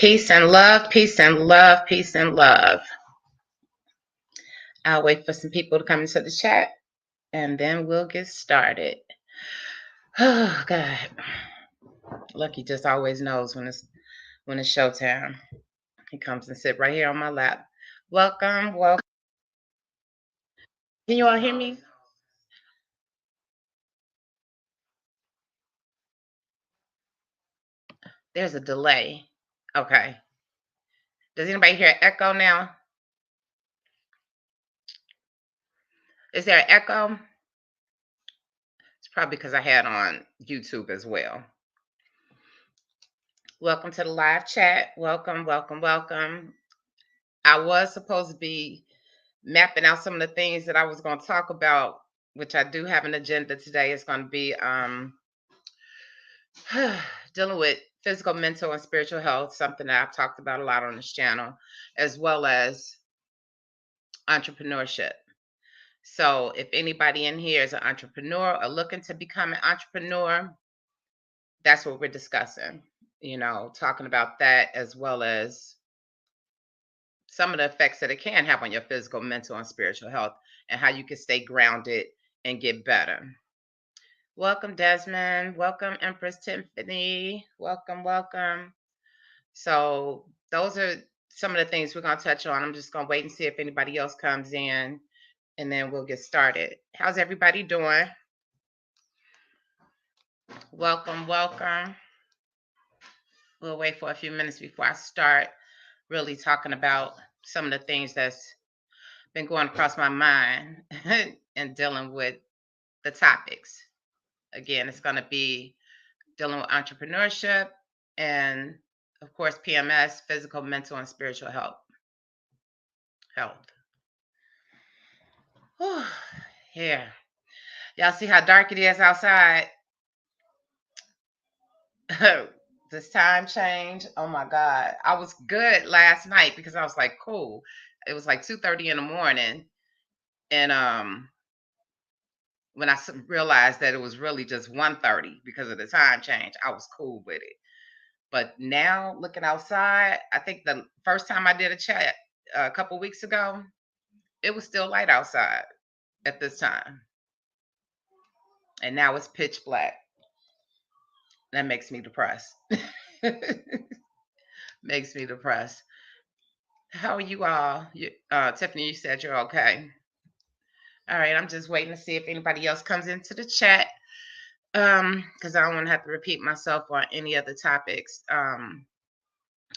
Peace and love, peace and love, peace and love. I'll wait for some people to come into the chat and then we'll get started. Oh God. Lucky just always knows when it's showtime. He comes and sit right here on my lap. Welcome, welcome. Can you all hear me? There's a delay. Okay. Does anybody hear echo now? Is there an echo? It's probably because I had on YouTube as well. Welcome to the live chat. Welcome, welcome, welcome. I was supposed to be mapping out some of the things that I was going to talk about, which I do have an agenda today. It's going to be dealing with physical, mental, and spiritual health, something that I've talked about a lot on this channel, as well as entrepreneurship. So if anybody in here is an entrepreneur or looking to become an entrepreneur, that's what we're discussing. Talking about that as well as some of the effects that it can have on your physical, mental, and spiritual health and how you can stay grounded and get better. Welcome, Desmond. Welcome, Empress Tiffany. Welcome, welcome. So those are some of the things we're going to touch on. I'm just going to wait and see if anybody else comes in, and then we'll get started. How's everybody doing? Welcome, welcome. We'll wait for a few minutes before I start really talking about some of the things that's been going across my mind and dealing with the topics. Again, it's going to be dealing with entrepreneurship and, of course, P.M.S, physical, mental, and spiritual health. Whew. Yeah. Y'all see how dark it is outside? This time change. Oh my God. I was good last night because I was like, cool. It was like 2:30 in the morning. And when I realized that it was really just 1:30 because of the time change, I was cool with it. But now looking outside, I think the first time I did a chat a couple weeks ago, it was still light outside at this time. And now it's pitch black. That makes me depressed. Makes me depressed. How are you all? Tiffany, you said you're okay. All right, I'm just waiting to see if anybody else comes into the chat. Because I don't want to have to repeat myself on any other topics.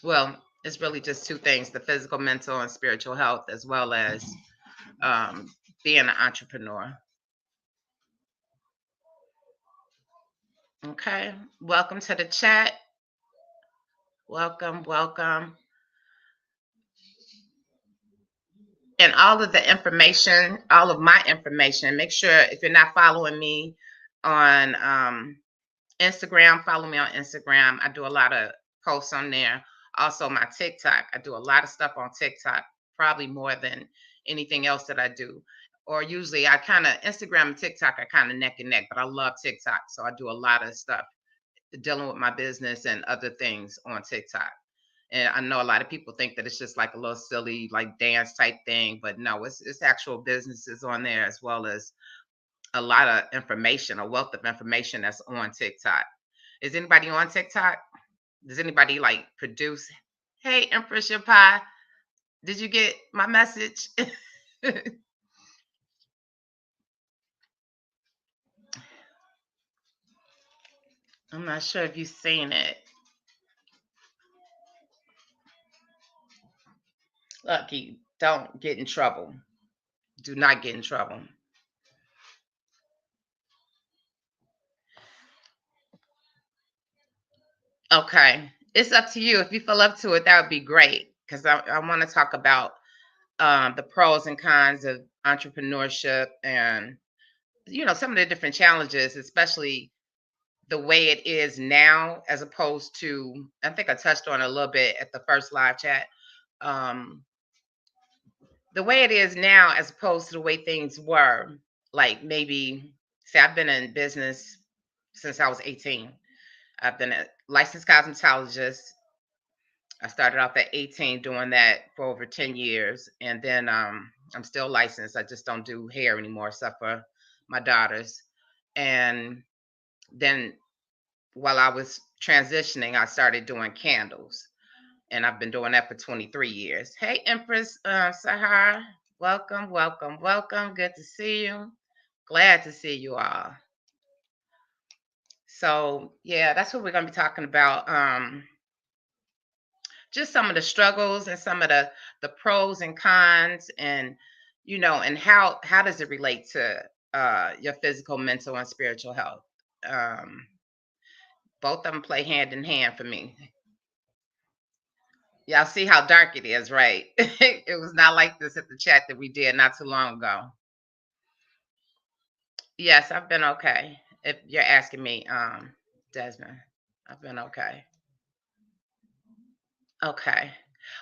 Well, it's really just two things: the physical, mental, and spiritual health, as well as being an entrepreneur. Okay, welcome to the chat. Welcome, welcome. And all of the information, all of my information, make sure if you're not following me on Instagram, follow me on Instagram. I do a lot of posts on there. Also, my TikTok. I do a lot of stuff on TikTok, probably more than anything else that I do. Or usually I kind of, Instagram and TikTok are kind of neck and neck, but I love TikTok. So I do a lot of stuff dealing with my business and other things on TikTok. And I know a lot of people think that it's just like a little silly, like dance type thing, but no, it's actual businesses on there as well as a lot of information, a wealth of information that's on TikTok. Is anybody on TikTok? Does anybody like produce? Hey, Empress Your Pie, did you get my message? I'm not sure if you've seen it. Lucky, don't get in trouble. Do not get in trouble. Okay. It's up to you. If you feel up to it, that would be great. Because I want to talk about the pros and cons of entrepreneurship and, some of the different challenges, especially the way it is now, as opposed to, I think I touched on it a little bit at the first live chat. The way it is now, as opposed to the way things were, like maybe, say, I've been in business since I was 18. I've been a licensed cosmetologist. I started off at 18 doing that for over 10 years. And then I'm still licensed. I just don't do hair anymore, except for my daughters. And then while I was transitioning, I started doing candles. And I've been doing that for 23 years. Hey, Empress Sahar, welcome, welcome, welcome. Good to see you. Glad to see you all. So, yeah, that's what we're going to be talking about. Just some of the struggles and some of the pros and cons, and and how does it relate to your physical, mental, and spiritual health. Um, both of them play hand in hand for me. Y'all see how dark it is, right? It was not like this at the chat that we did not too long ago. Yes, I've been okay. If you're asking me, Desmond, I've been okay. Okay.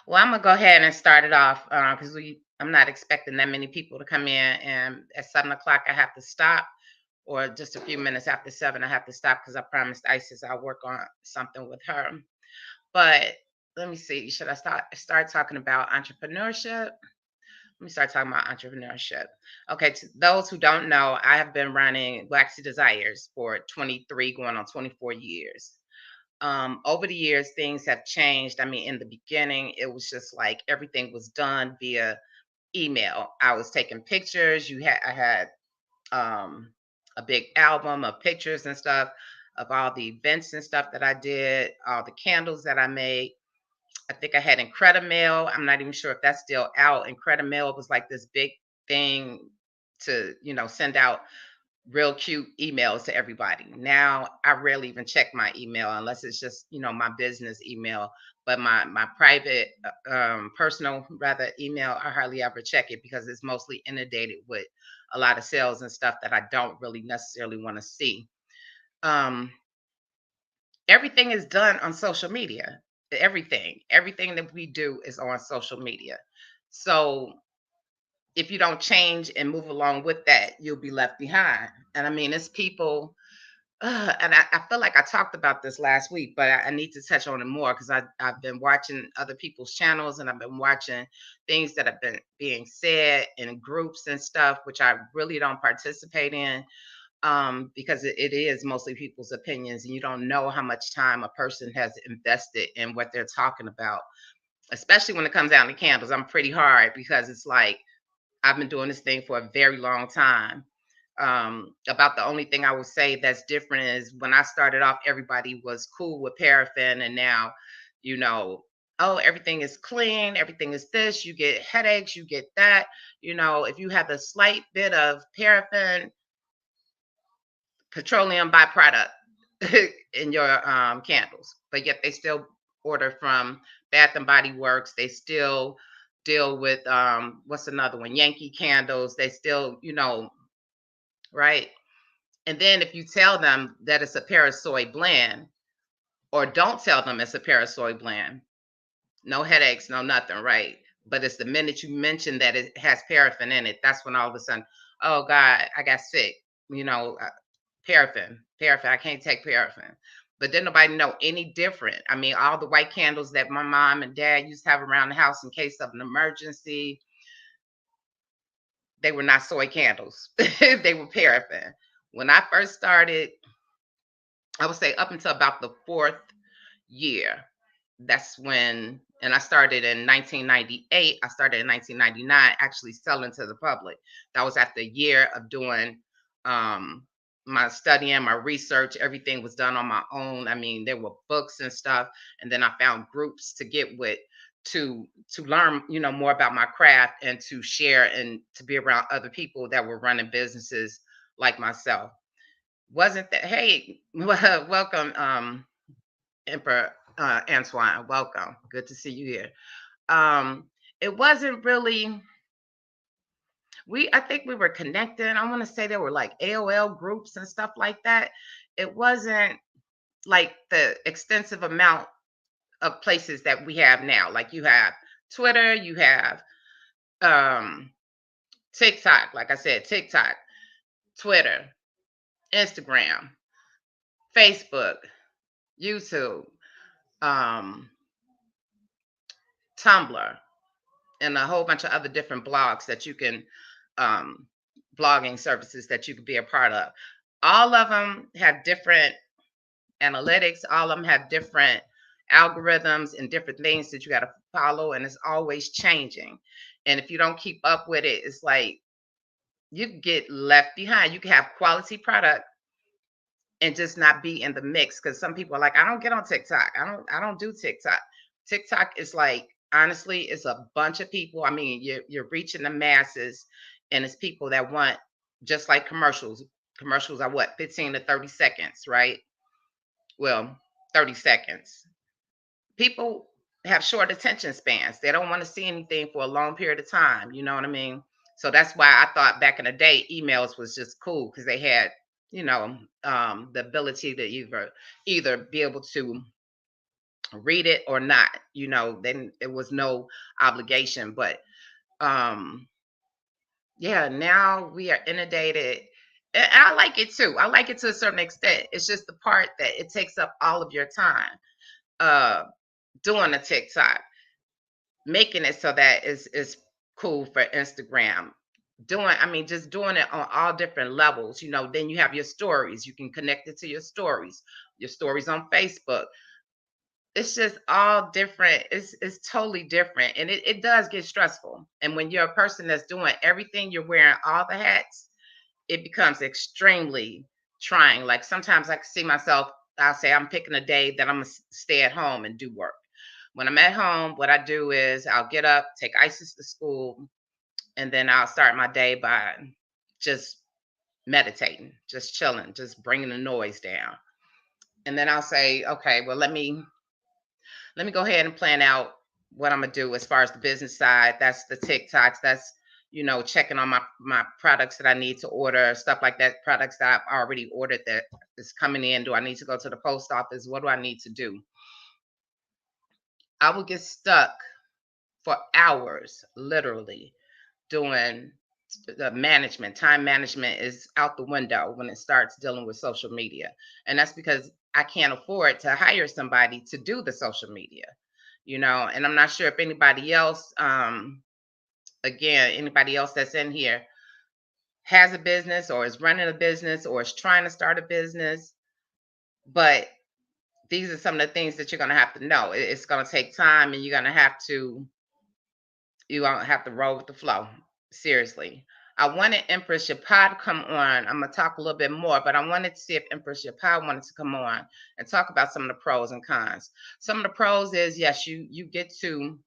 Well, I'm gonna go ahead and start it off because I'm not expecting that many people to come in, and at 7 o'clock I have to stop, or just a few minutes after 7 I have to stop because I promised Isis I'll work on something with her. But let me see. Should I start talking about entrepreneurship? Let me start talking about entrepreneurship. Okay, to those who don't know, I have been running Waxy Desires for 23, going on 24 years. Over the years, things have changed. I mean, in the beginning, it was just like everything was done via email. I was taking pictures. I had a big album of pictures and stuff of all the events and stuff that I did, all the candles that I made. I think I had Incredimail. I'm not even sure if that's still out. Incredimail was like this big thing to, send out real cute emails to everybody. Now I rarely even check my email unless it's just, my business email. But my private, personal rather email, I hardly ever check it because it's mostly inundated with a lot of sales and stuff that I don't really necessarily want to see. Um, Everything is done on social media. Everything that we do is on social media. So if you don't change and move along with that, you'll be left behind. And I mean, it's people, and I feel like I talked about this last week, but I need to touch on it more because I've been watching other people's channels and I've been watching things that have been being said in groups and stuff, which I really don't participate in, because it is mostly people's opinions, and you don't know how much time a person has invested in what they're talking about, especially when it comes down to candles. I'm pretty hard because it's like I've been doing this thing for a very long time. About the only thing I would say that's different is when I started off, everybody was cool with paraffin, and now, you know, oh, everything is clean, everything is this, you get headaches, you get that. If you have a slight bit of paraffin, petroleum byproduct in your candles, but yet they still order from Bath and Body Works. They still deal with what's another one, Yankee Candles. They still, right? And then if you tell them that it's a Parasoy blend, or don't tell them it's a Parasoy blend, no headaches, no nothing, right? But it's the minute you mention that it has paraffin in it, that's when all of a sudden, oh God, I got sick. Paraffin. I can't take paraffin. But didn't nobody know any different. I mean, all the white candles that my mom and dad used to have around the house in case of an emergency, they were not soy candles. They were paraffin. When I first started, I would say up until about the fourth year, that's when, and I started in 1998. I started in 1999 actually selling to the public. That was after a year of doing my studying, my research. Everything was done on my own. I mean, there were books and stuff, and then I found groups to get with to learn, more about my craft and to share and to be around other people that were running businesses like myself. Wasn't that, hey, welcome, Emperor Antoine, welcome. Good to see you here. It wasn't really, I think we were connected. I want to say there were like AOL groups and stuff like that. It wasn't like the extensive amount of places that we have now. Like you have Twitter, you have um TikTok, like I said, TikTok, Twitter, Instagram, Facebook, YouTube, um, Tumblr, and a whole bunch of other different blogs that you can, um, blogging services that you could be a part of. All of them have different analytics. All of them have different algorithms and different things that you got to follow, and it's always changing. And if you don't keep up with it, it's like you get left behind. You can have quality product and just not be in the mix, because some people are like, I don't get on TikTok. I don't do TikTok. TikTok is like, honestly, it's a bunch of people. I mean, you're reaching the masses, and it's people that want, just like commercials. Commercials are what, 15 to 30 seconds, right? Well, 30 seconds. People have short attention spans. They don't want to see anything for a long period of time. You know what I mean? So that's why I thought back in the day, emails was just cool, because they had, the ability to either be able to read it or not. Then it was no obligation. But um, yeah, now we are inundated. And I like it too. I like it to a certain extent. It's just the part that it takes up all of your time. Uh, Doing a TikTok, making it so that is cool for Instagram. I mean, just doing it on all different levels. Then you have your stories. You can connect it to your stories on Facebook. It's just all different. It's totally different. And it does get stressful. And when you're a person that's doing everything, you're wearing all the hats, it becomes extremely trying. Like sometimes I can see myself, I'll say I'm picking a day that I'm gonna stay at home and do work. When I'm at home, what I do is I'll get up, take Isis to school, and then I'll start my day by just meditating, just chilling, just bringing the noise down. And then I'll say, okay, well, let me go ahead and plan out what I'm gonna do as far as the business side. That's the TikToks. That's checking on my products that I need to order, stuff like that. Products that I've already ordered that is coming in. Do I need to go to the post office? What do I need to do? I will get stuck for hours, literally, doing the management. Time management is out the window when it starts dealing with social media. And that's because I can't afford to hire somebody to do the social media, and I'm not sure if anybody else, again, anybody else that's in here has a business or is running a business or is trying to start a business. But these are some of the things that you're going to have to know. It's going to take time, and you don't have to roll with the flow. Seriously. I wanted Empress Shapad to come on. I'm gonna talk a little bit more, but I wanted to see if Empress Shapad wanted to come on and talk about some of the pros and cons. Some of the pros is, yes, you get to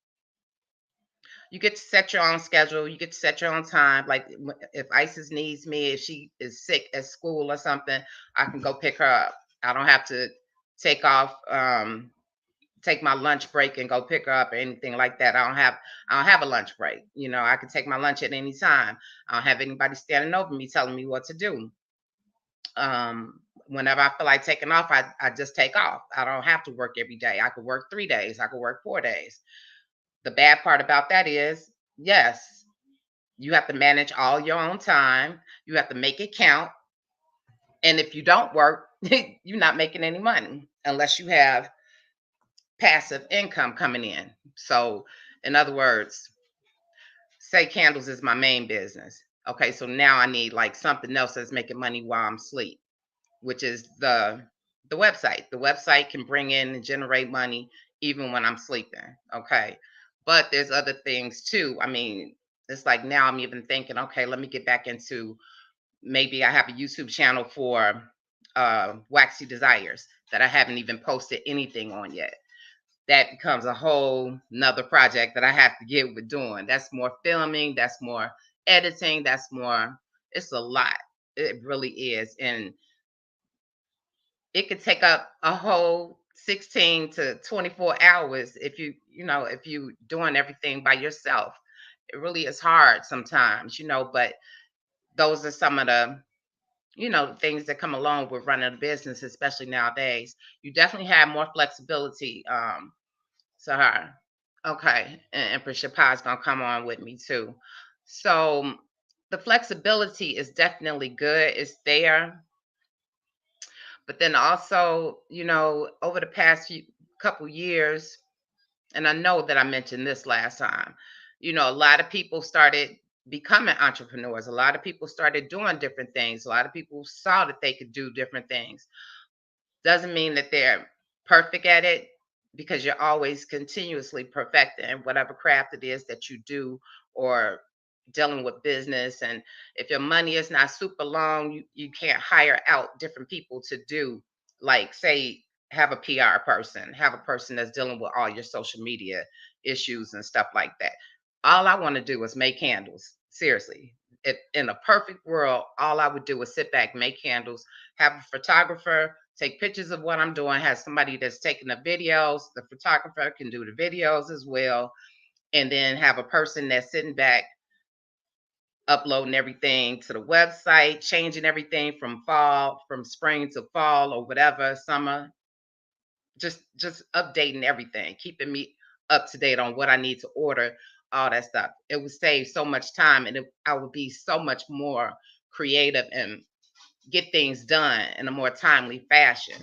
set your own schedule. You get to set your own time. Like if Isis needs me, if she is sick at school or something, I can go pick her up. I don't have to take off, take my lunch break and go pick her up or anything like that. I don't have a lunch break. I can take my lunch at any time. I don't have anybody standing over me telling me what to do. Whenever I feel like taking off, I just take off. I don't have to work every day. I could work 3 days. I could work 4 days. The bad part about that is, yes, you have to manage all your own time. You have to make it count. And if you don't work, you're not making any money unless you have passive income coming in. So, in other words, say candles is my main business. Okay, so now I need like something else that's making money while I'm asleep, which is the website. The website can bring in and generate money even when I'm sleeping. Okay, but there's other things too. I mean, it's like now I'm even thinking, okay, let me get back into, maybe I have a YouTube channel for Waxy Desires that I haven't even posted anything on yet. That becomes a whole nother project that I have to get with doing. That's more filming, that's more editing, it's a lot. It really is. And it could take up a whole 16 to 24 hours if you doing everything by yourself. It really is hard sometimes, but those are some of the things that come along with running a business, especially nowadays. You definitely have more flexibility. Sahar. Okay. And Empress Shapai is going to come on with me too. So the flexibility is definitely good. It's there. But then also, over the past couple years, and I know that I mentioned this last time, a lot of people started becoming entrepreneurs. A lot of people started doing different things. A lot of people saw that they could do different things. Doesn't mean that they're perfect at it, because you're always continuously perfecting whatever craft it is that you do, or dealing with business. And if your money is not super long, you can't hire out different people to do, like, say, have a PR person, have a person that's dealing with all your social media issues and stuff like that. All I want to do is make candles. Seriously. If in a perfect world, all I would do is sit back, make candles, have a photographer take pictures of what I'm doing, have somebody that's taking the videos, the photographer can do the videos as well, and then have a person that's sitting back uploading everything to the website, changing everything from spring to fall or whatever, summer, just updating everything, keeping me up to date on what I need to order, all that stuff. It would save so much time, and I would be so much more creative and get things done in a more timely fashion,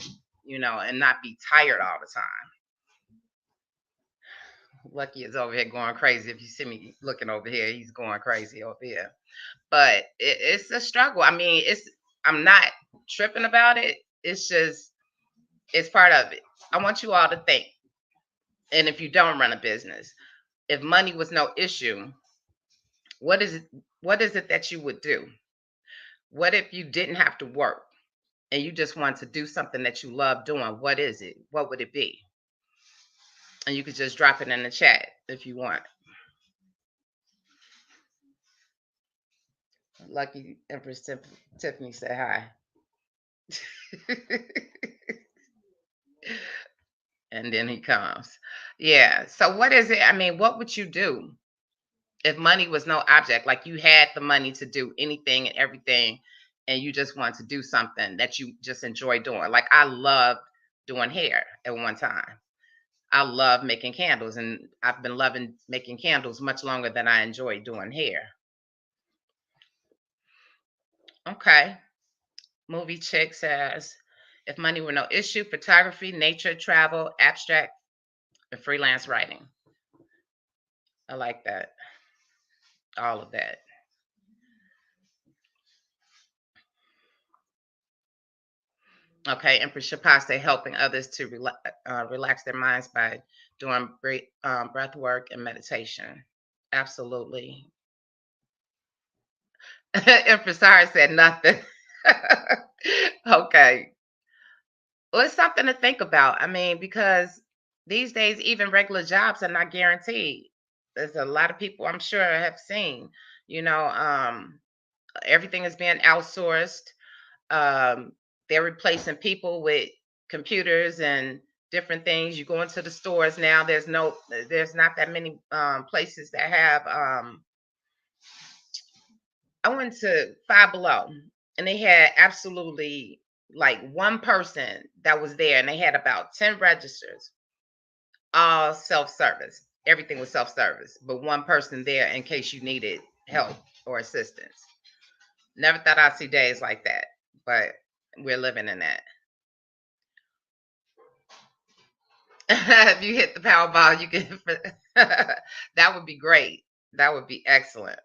and not be tired all the time. Lucky is over here going crazy. If you see me looking over here, he's going crazy over here. But it's a struggle. I mean, I'm not tripping about it. It's just, it's part of it. I want you all to think. And if you don't run a business, if money was no issue, what is it? What is it that you would do? What if you didn't have to work and you just want to do something that you love doing? What is it? What would it be? And you could just drop it in the chat if you want. Lucky Empress Tiffany said hi. And then he comes. Yeah. So what is it? I mean, what would you do if money was no object? Like, you had the money to do anything and everything, and you just want to do something that you just enjoy doing. Like, I loved doing hair at one time. I love making candles, and I've been loving making candles much longer than I enjoy doing hair. Okay. Movie Chick says, if money were no issue, photography, nature, travel, abstract, and freelance writing. I like that. All of that. Okay. Empress Shapaste, helping others to relax their minds by doing breath work and meditation. Absolutely. Empress Sarah said nothing. Okay. Well, it's something to think about. I mean, because these days, even regular jobs are not guaranteed. There's a lot of people, I'm sure, have seen, you know, um, everything is being outsourced. Um, they're replacing people with computers and different things. You go into the stores now, there's not that many places that have, I went to Five Below, and they had absolutely like one person that was there, and they had about 10 registers, all self-service. Everything was self-service, but one person there in case you needed help or assistance. Never thought I'd see days like that, but we're living in that. If you hit the Powerball, you can. That would be great. That would be excellent.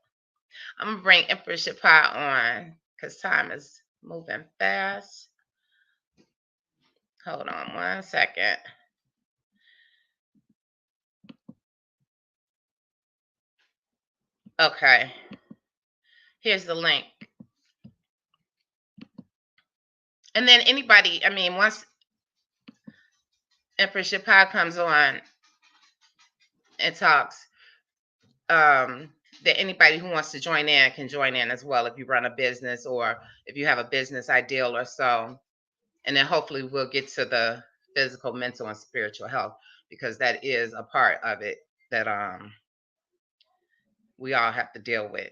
I'm gonna bring Empress Shapa on because time is moving fast. Hold on one second. Okay. Here's the link. And then anybody, I mean, once Empress Shapa comes on and talks, that anybody who wants to join in can join in as well if you run a business or if you have a business ideal or so. And then hopefully we'll get to the physical, mental, and spiritual health, because that is a part of it that we all have to deal with.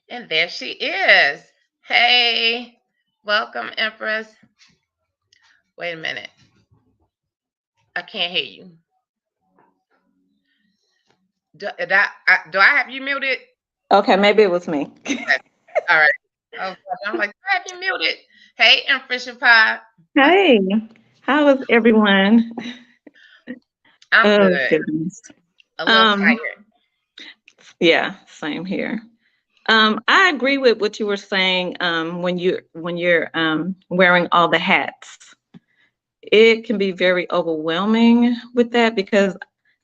And there she is. Hey, welcome, Empress. Wait a minute. I can't hear you. Do I have you muted? Okay, maybe it was me. Okay. All right. Oh, I'm like, I have you muted. Hey, Empress Pie. Hey, how is everyone? I'm Oh, good. goodness. A little Um, tired. yeah, same here. I agree with what you were saying. When you're wearing all the hats, it can be very overwhelming with that because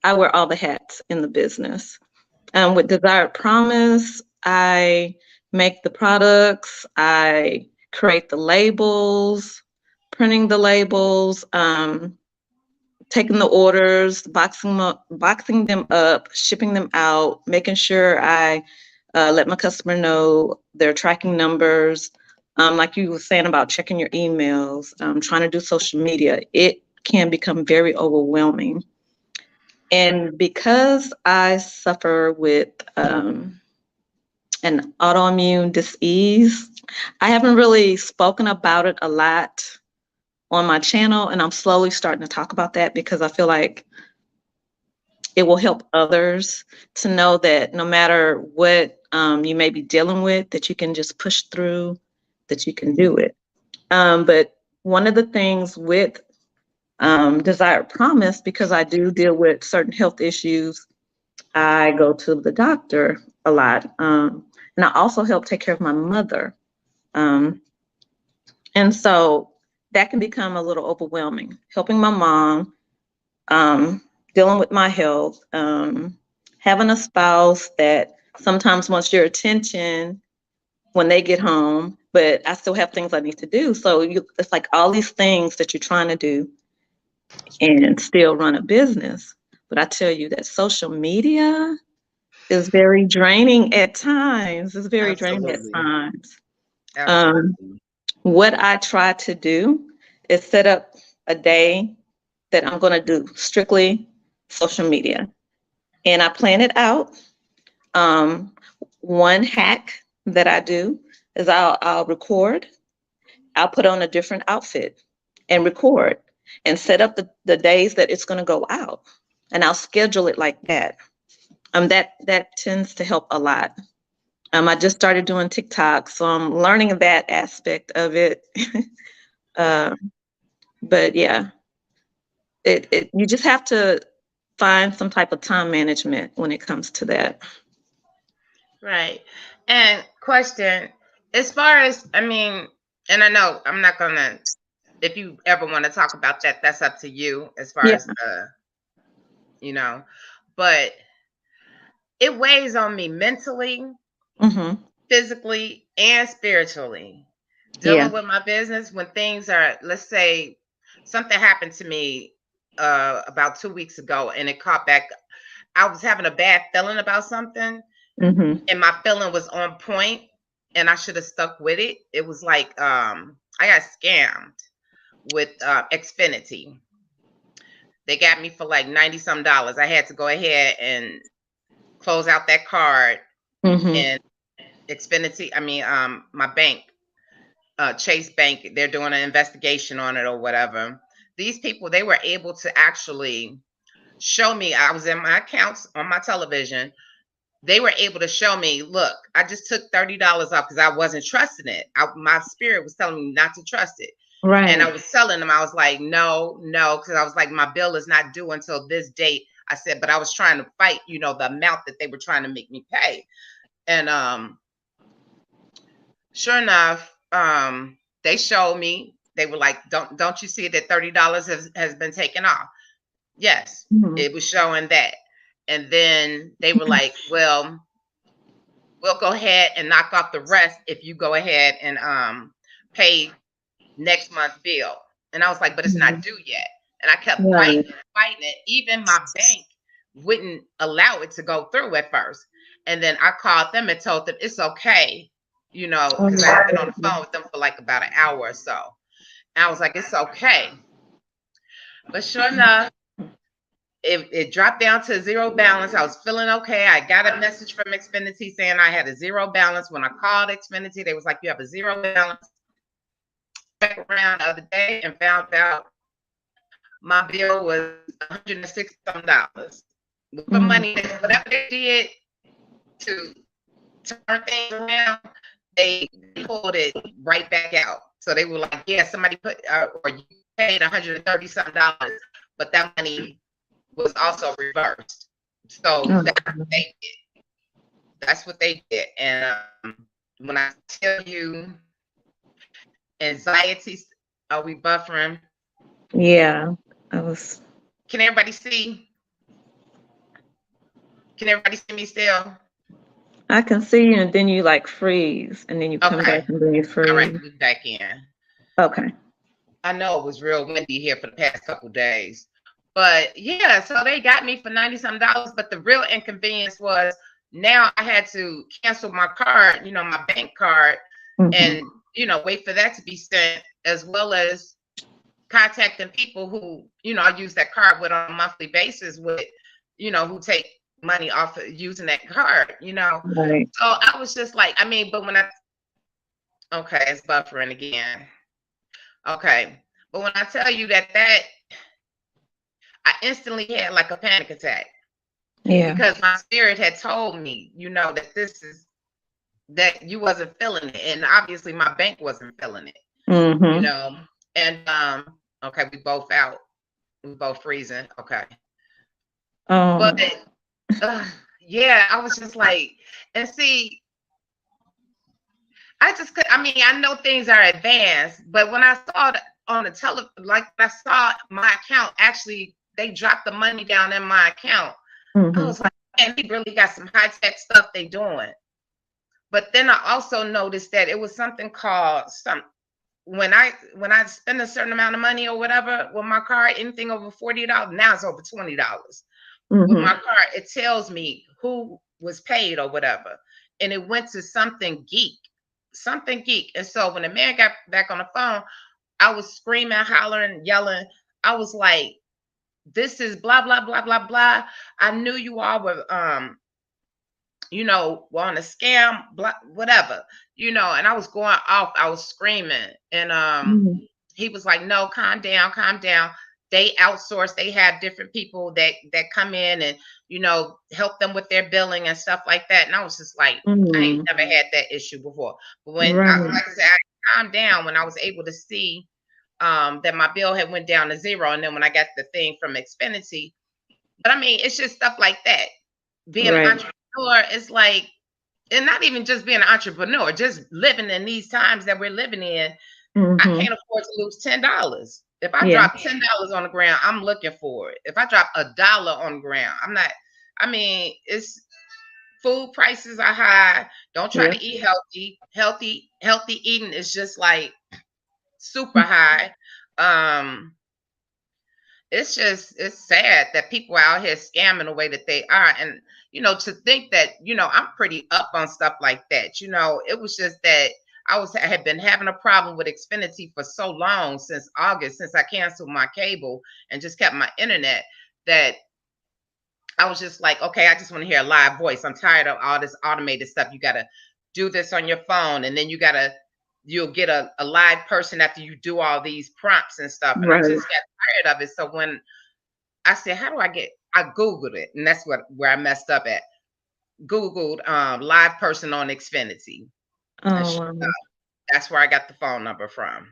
I wear all the hats in the business. With Desired Promise, I make the products, I create the labels, printing the labels, taking the orders, boxing them up, shipping them out, making sure I let my customer know their tracking numbers. Like you were saying about checking your emails, trying to do social media, it can become very overwhelming. And because I suffer with an autoimmune disease, I haven't really spoken about it a lot on my channel, and I'm slowly starting to talk about that because I feel like it will help others to know that no matter what you may be dealing with, that you can just push through, that you can do it. But one of the things with Desired Promise, because I do deal with certain health issues, I go to the doctor a lot. And I also help take care of my mother. Um, and so that can become a little overwhelming. Helping my mom, um, dealing with my health, having a spouse that sometimes wants your attention when they get home, but I still have things I need to do. So it's like all these things that you're trying to do and still run a business. But I tell you that social media is very draining at times. It's very draining at Absolutely. times. Um, Absolutely. what I try to do is set up a day that I'm going to do strictly social media. And I plan it out. Um, One hack that I do is I'll record, I'll put on a different outfit and record and set up the days that it's going to go out. And I'll schedule it like that. That tends to help a lot. I just started doing TikTok, so I'm learning that aspect of it. uh, but yeah, it you just have to find some type of time management when it comes to that. Right. And question, as far as, I mean, and I know I'm not gonna, if you ever want to talk about that, that's up to you as far Yeah. as you know, but it weighs on me mentally, Hmm. physically, and spiritually. Yeah. Dealing with my business when things are, let's say something happened to me about 2 weeks ago and it caught back. I was having a bad feeling about something Hmm. and my feeling was on point and I should have stuck with it. It was like I got scammed with Xfinity. They got me for like 90 some dollars. I had to go ahead and close out that card Hmm. and Xfinity, I mean my bank, Chase Bank, they're doing an investigation on it or whatever. These people, they were able to actually show me, I was in my accounts on my television. They were able to show me, look, I just took $30 off because I wasn't trusting it. My spirit was telling me not to trust it. And I Right. was telling them, I was like, no, no, because I was like, my bill is not due until this date. I said, but I was trying to fight, the amount that they were trying to make me pay. And sure enough, they showed me. They were like, don't you see that $30 has been taken off? Yes, Hmm. it was showing that. And then they were like, well, we'll go ahead and knock off the rest if you go ahead and pay next month's bill. And I was like, but it's not due yet. And I kept fighting Right. and fighting it. Even my bank wouldn't allow it to go through at first. And then I called them and told them it's okay, Oh because I my had been on the goodness. phone with them for like about an hour or so. And I was like, it's okay. But sure enough, it dropped down to zero balance. I was feeling okay. I got a message from Xfinity saying I had a zero balance. When I called Xfinity, they was like, you have a zero balance. Back around the other day and found out my bill was $160. The Mm. money, whatever they did to turn things around, they pulled it right back out. So they were like, yeah, somebody put, or you paid $130 something, but that money was also reversed. So Oh, that's what they did. And when I tell you anxiety, are we buffering? yeah. I was. Can everybody see? Can everybody see me still? I can see you, and then you like freeze, and then you come back, Okay. and then you All right, freeze. we back in. Okay. I know it was real windy here for the past couple days. But yeah, so they got me for 90 some dollars. But the real inconvenience was now I had to cancel my card, my bank card, Mm-hmm. and wait for that to be sent, as well as contacting people who, I use that card with on a monthly basis with, who take money off of using that card. Right. So I was just like, but okay, it's buffering again. Okay. But when I tell you that I instantly had like a panic attack Yeah. because my spirit had told me, that you wasn't feeling it. And obviously my bank wasn't feeling it, you Mm-hmm. know. And okay, we both out. We both freezing. Okay. But Um. yeah, I was just like, and see, I just could, I know things are advanced, but when I saw it on the like I saw my account, actually, they dropped the money down in my account. I Mm-hmm. was like, man, they really got some high tech stuff they doing. But then I also noticed that it was something called when I spend a certain amount of money or whatever with my card, anything over $40, now it's over $20. With my Mm-hmm. card, it tells me who was paid or whatever. And it went to something geek. Something geek. And so when the man got back on the phone, I was screaming, hollering, yelling. I was like, this is blah, blah, blah, blah, blah. I knew you all were on a scam, blah, whatever, and I was going off, I was screaming. And Mm-hmm. he was like, no, calm down, calm down. They outsource, they have different people that come in and help them with their billing and stuff like that. And I was just like, I ain't Mm-hmm. never had that issue before. But when Right. like I said, I calmed down when I was able to see that my bill had went down to zero. And then when I got the thing from Xfinity, but it's just stuff like that. Being an Right. entrepreneur is like, and not even just being an entrepreneur, just living in these times that we're living in. I Mm-hmm. can't afford to lose $10. If I Yeah. drop $10 on the ground, I'm looking for it. If I drop $1 on the ground, I'm not. It's food prices are high. Don't try Yeah. to eat healthy. Healthy eating is just like super high. Um, it's sad that people are out here scamming the way that they are. And to think that I'm pretty up on stuff like that. It was just that I had been having a problem with Xfinity for so long, since August, since I canceled my cable and just kept my internet, that I was just like, okay, I just want to hear a live voice. I'm tired of all this automated stuff. You got to do this on your phone, and then you'll get a live person after you do all these prompts and stuff. And I just Right. got tired of it. So when I said, how do I Googled it, and that's where I messed up at. Googled live person on Xfinity. And Oh, wow. that's where I got the phone number from.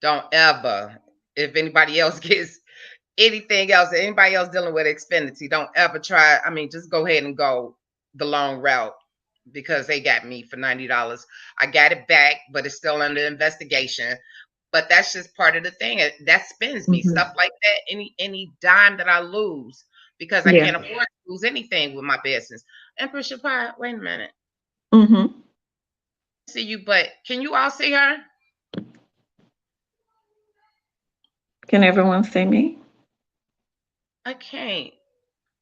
Don't ever, if anybody else gets anything else, anybody else dealing with Xfinity, don't ever try. Just go ahead and go the long route, because they got me for $90. I got it back, but it's still under investigation. But that's just part of the thing. That spins me. Mm-hmm. Stuff like that. Any dime that I lose, because I Yeah. can't afford to lose anything with my business. Empress Shapiro, wait a minute. Mm-hmm. See you, but can you all see her? Can everyone see me? I can't.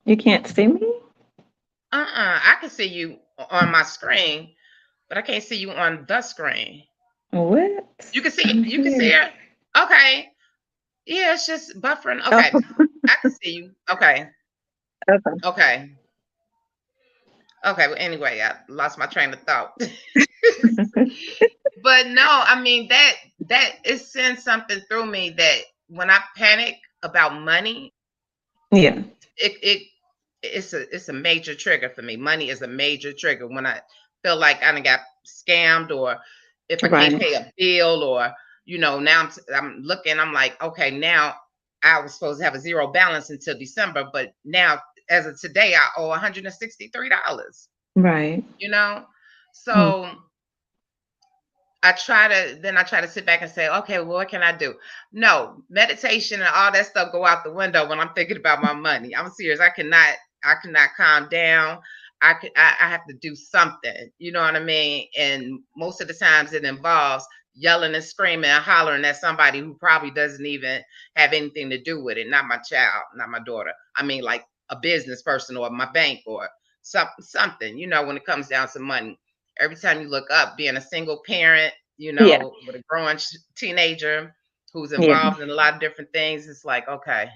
You can't see me? I can see you on my screen, but I can't see you on the screen. What? You can see I'm you can see here. her? Okay. Yeah, it's just buffering. Oh, Okay. I can see you. Okay. okay. Okay. Okay. Well, anyway, I lost my train of thought. But no, that it sends something through me that when I panic about money, Yeah. it's a major trigger for me. Money is a major trigger when I feel like I done got scammed, or if I can't Right. pay a bill, or now I'm looking, I'm like, okay, now I was supposed to have a zero balance until December, but now as of today, I owe $163. Right. You know, Mm. so I try to sit back and say, okay, well, what can I do? No, meditation and all that stuff go out the window when I'm thinking about my money. I'm serious. I cannot calm down. I have to do something. You know what I mean? And most of the times it involves yelling and screaming and hollering at somebody who probably doesn't even have anything to do with it. Not my child, not my daughter. I mean, like a business person or my bank or something, when it comes down to money. Every time you look up, being a single parent, Yeah. with a growing teenager who's Yeah. involved in a lot of different things, it's like, okay,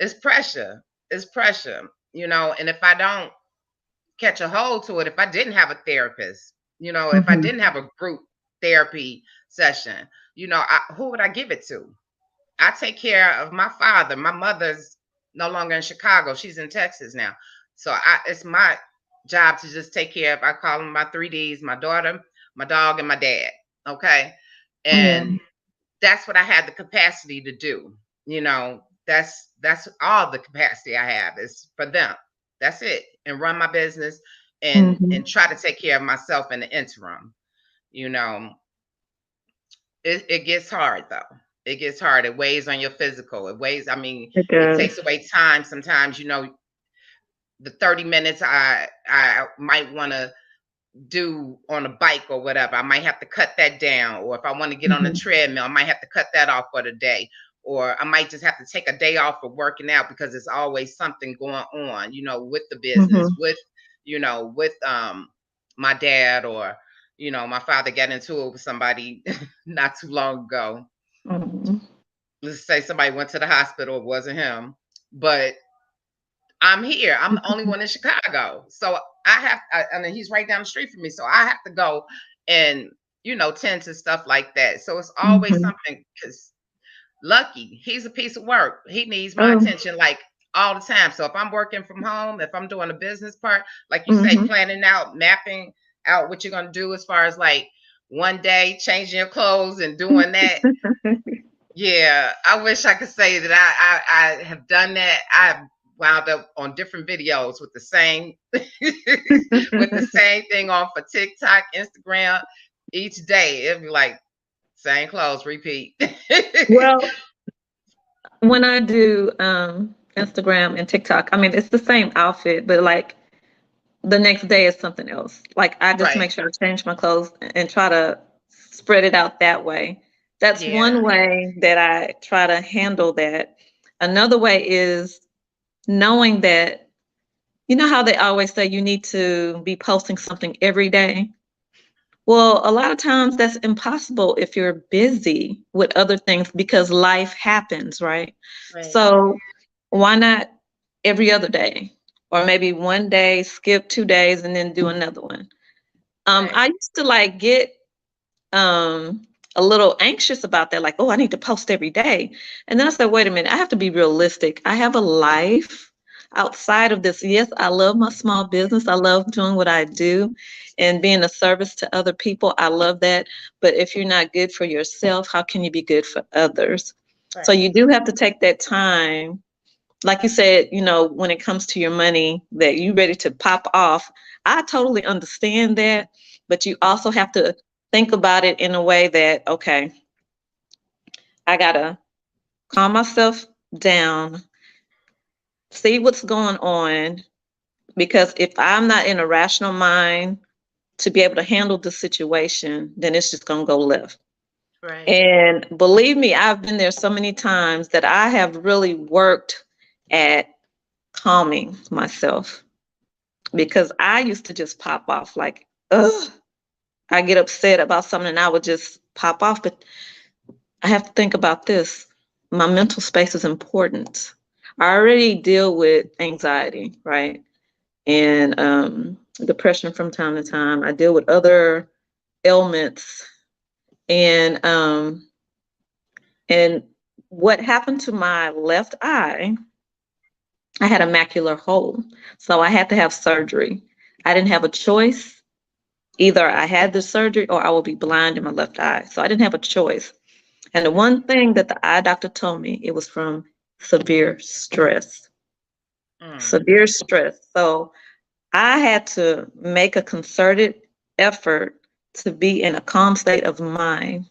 it's pressure. It's pressure, and if I don't catch a hold to it, if I didn't have a therapist, if I Hmm. didn't have a group therapy session, who would I give it to? I take care of my father. My mother's no longer in Chicago. She's in Texas now. So it's my job to just take care of, I call them my 3Ds, my daughter, my dog, and my dad. Okay. Yeah. And that's what I had the capacity to do. That's all the capacity I have is for them. That's it. And run my business and Hmm. try to take care of myself in the interim. You know, it gets hard though. It gets hard. It weighs on your physical. It weighs, I mean, It it does. takes away time sometimes, the 30 minutes I might want to do on a bike or whatever. I might have to cut that down. Or if I want to get on the Hmm. treadmill, I might have to cut that off for the day. Or I might just have to take a day off of working out because there's always something going on, with the business, Hmm. with my dad, or my father got into it with somebody not too long ago. Hmm. Let's say somebody went to the hospital, it wasn't him. But I'm here. I'm the only one in Chicago. So I mean, he's right down the street from me. So I have to go and, tend to stuff like that. So it's always Hmm. something because Lucky, he's a piece of work. He needs my Oh. attention like all the time. So if I'm working from home, if I'm doing a business part, like you say, Hmm. planning out, mapping out what you're going to do as far as like one day changing your clothes and doing that. Yeah, I wish I could say that I have done that. I've wound up on different videos with the same with the same thing on for TikTok, Instagram. Each day it'd be like same clothes, repeat. Well, when I do Instagram and TikTok, I mean, it's the same outfit, but like the next day is something else. Like I just Right. make sure I change my clothes and try to spread it out that way. That's one Yeah. way that I try to handle that. Another way is knowing that, you know how they always say you need to be posting something every day? Well, a lot of times that's impossible if you're busy with other things because life happens, right? Right. So why not every other day? Or maybe one day, skip 2 days, and then do another one. Right. I used to like get a little anxious about that, like, oh, I need to post every day. And then I said, wait a minute, I have to be realistic. I have a life outside of this. Yes, I love my small business. I love doing what I do and being a service to other people. I love that. But if you're not good for yourself, how can you be good for others? So Right. you do have to take that time. Like you said, when it comes to your money, that you ready to pop off. I totally understand that, but you also have to think about it in a way that, okay, I gotta calm myself down, see what's going on, because if I'm not in a rational mind to be able to handle the situation, then it's just gonna go left. Right. And believe me, I've been there so many times that I have really worked at calming myself because I used to just pop off like, ugh, I get upset about something and I would just pop off. But I have to think about this. My mental space is important. I already deal with anxiety, right? And depression from time to time. I deal with other ailments. And what happened to my left eye, I had a macular hole. So I had to have surgery. I didn't have a choice. Either I had the surgery or I will be blind in my left eye. So I didn't have a choice. And the one thing that the eye doctor told me, it was from severe stress. Mm. Severe stress. So I had to make a concerted effort to be in a calm state of mind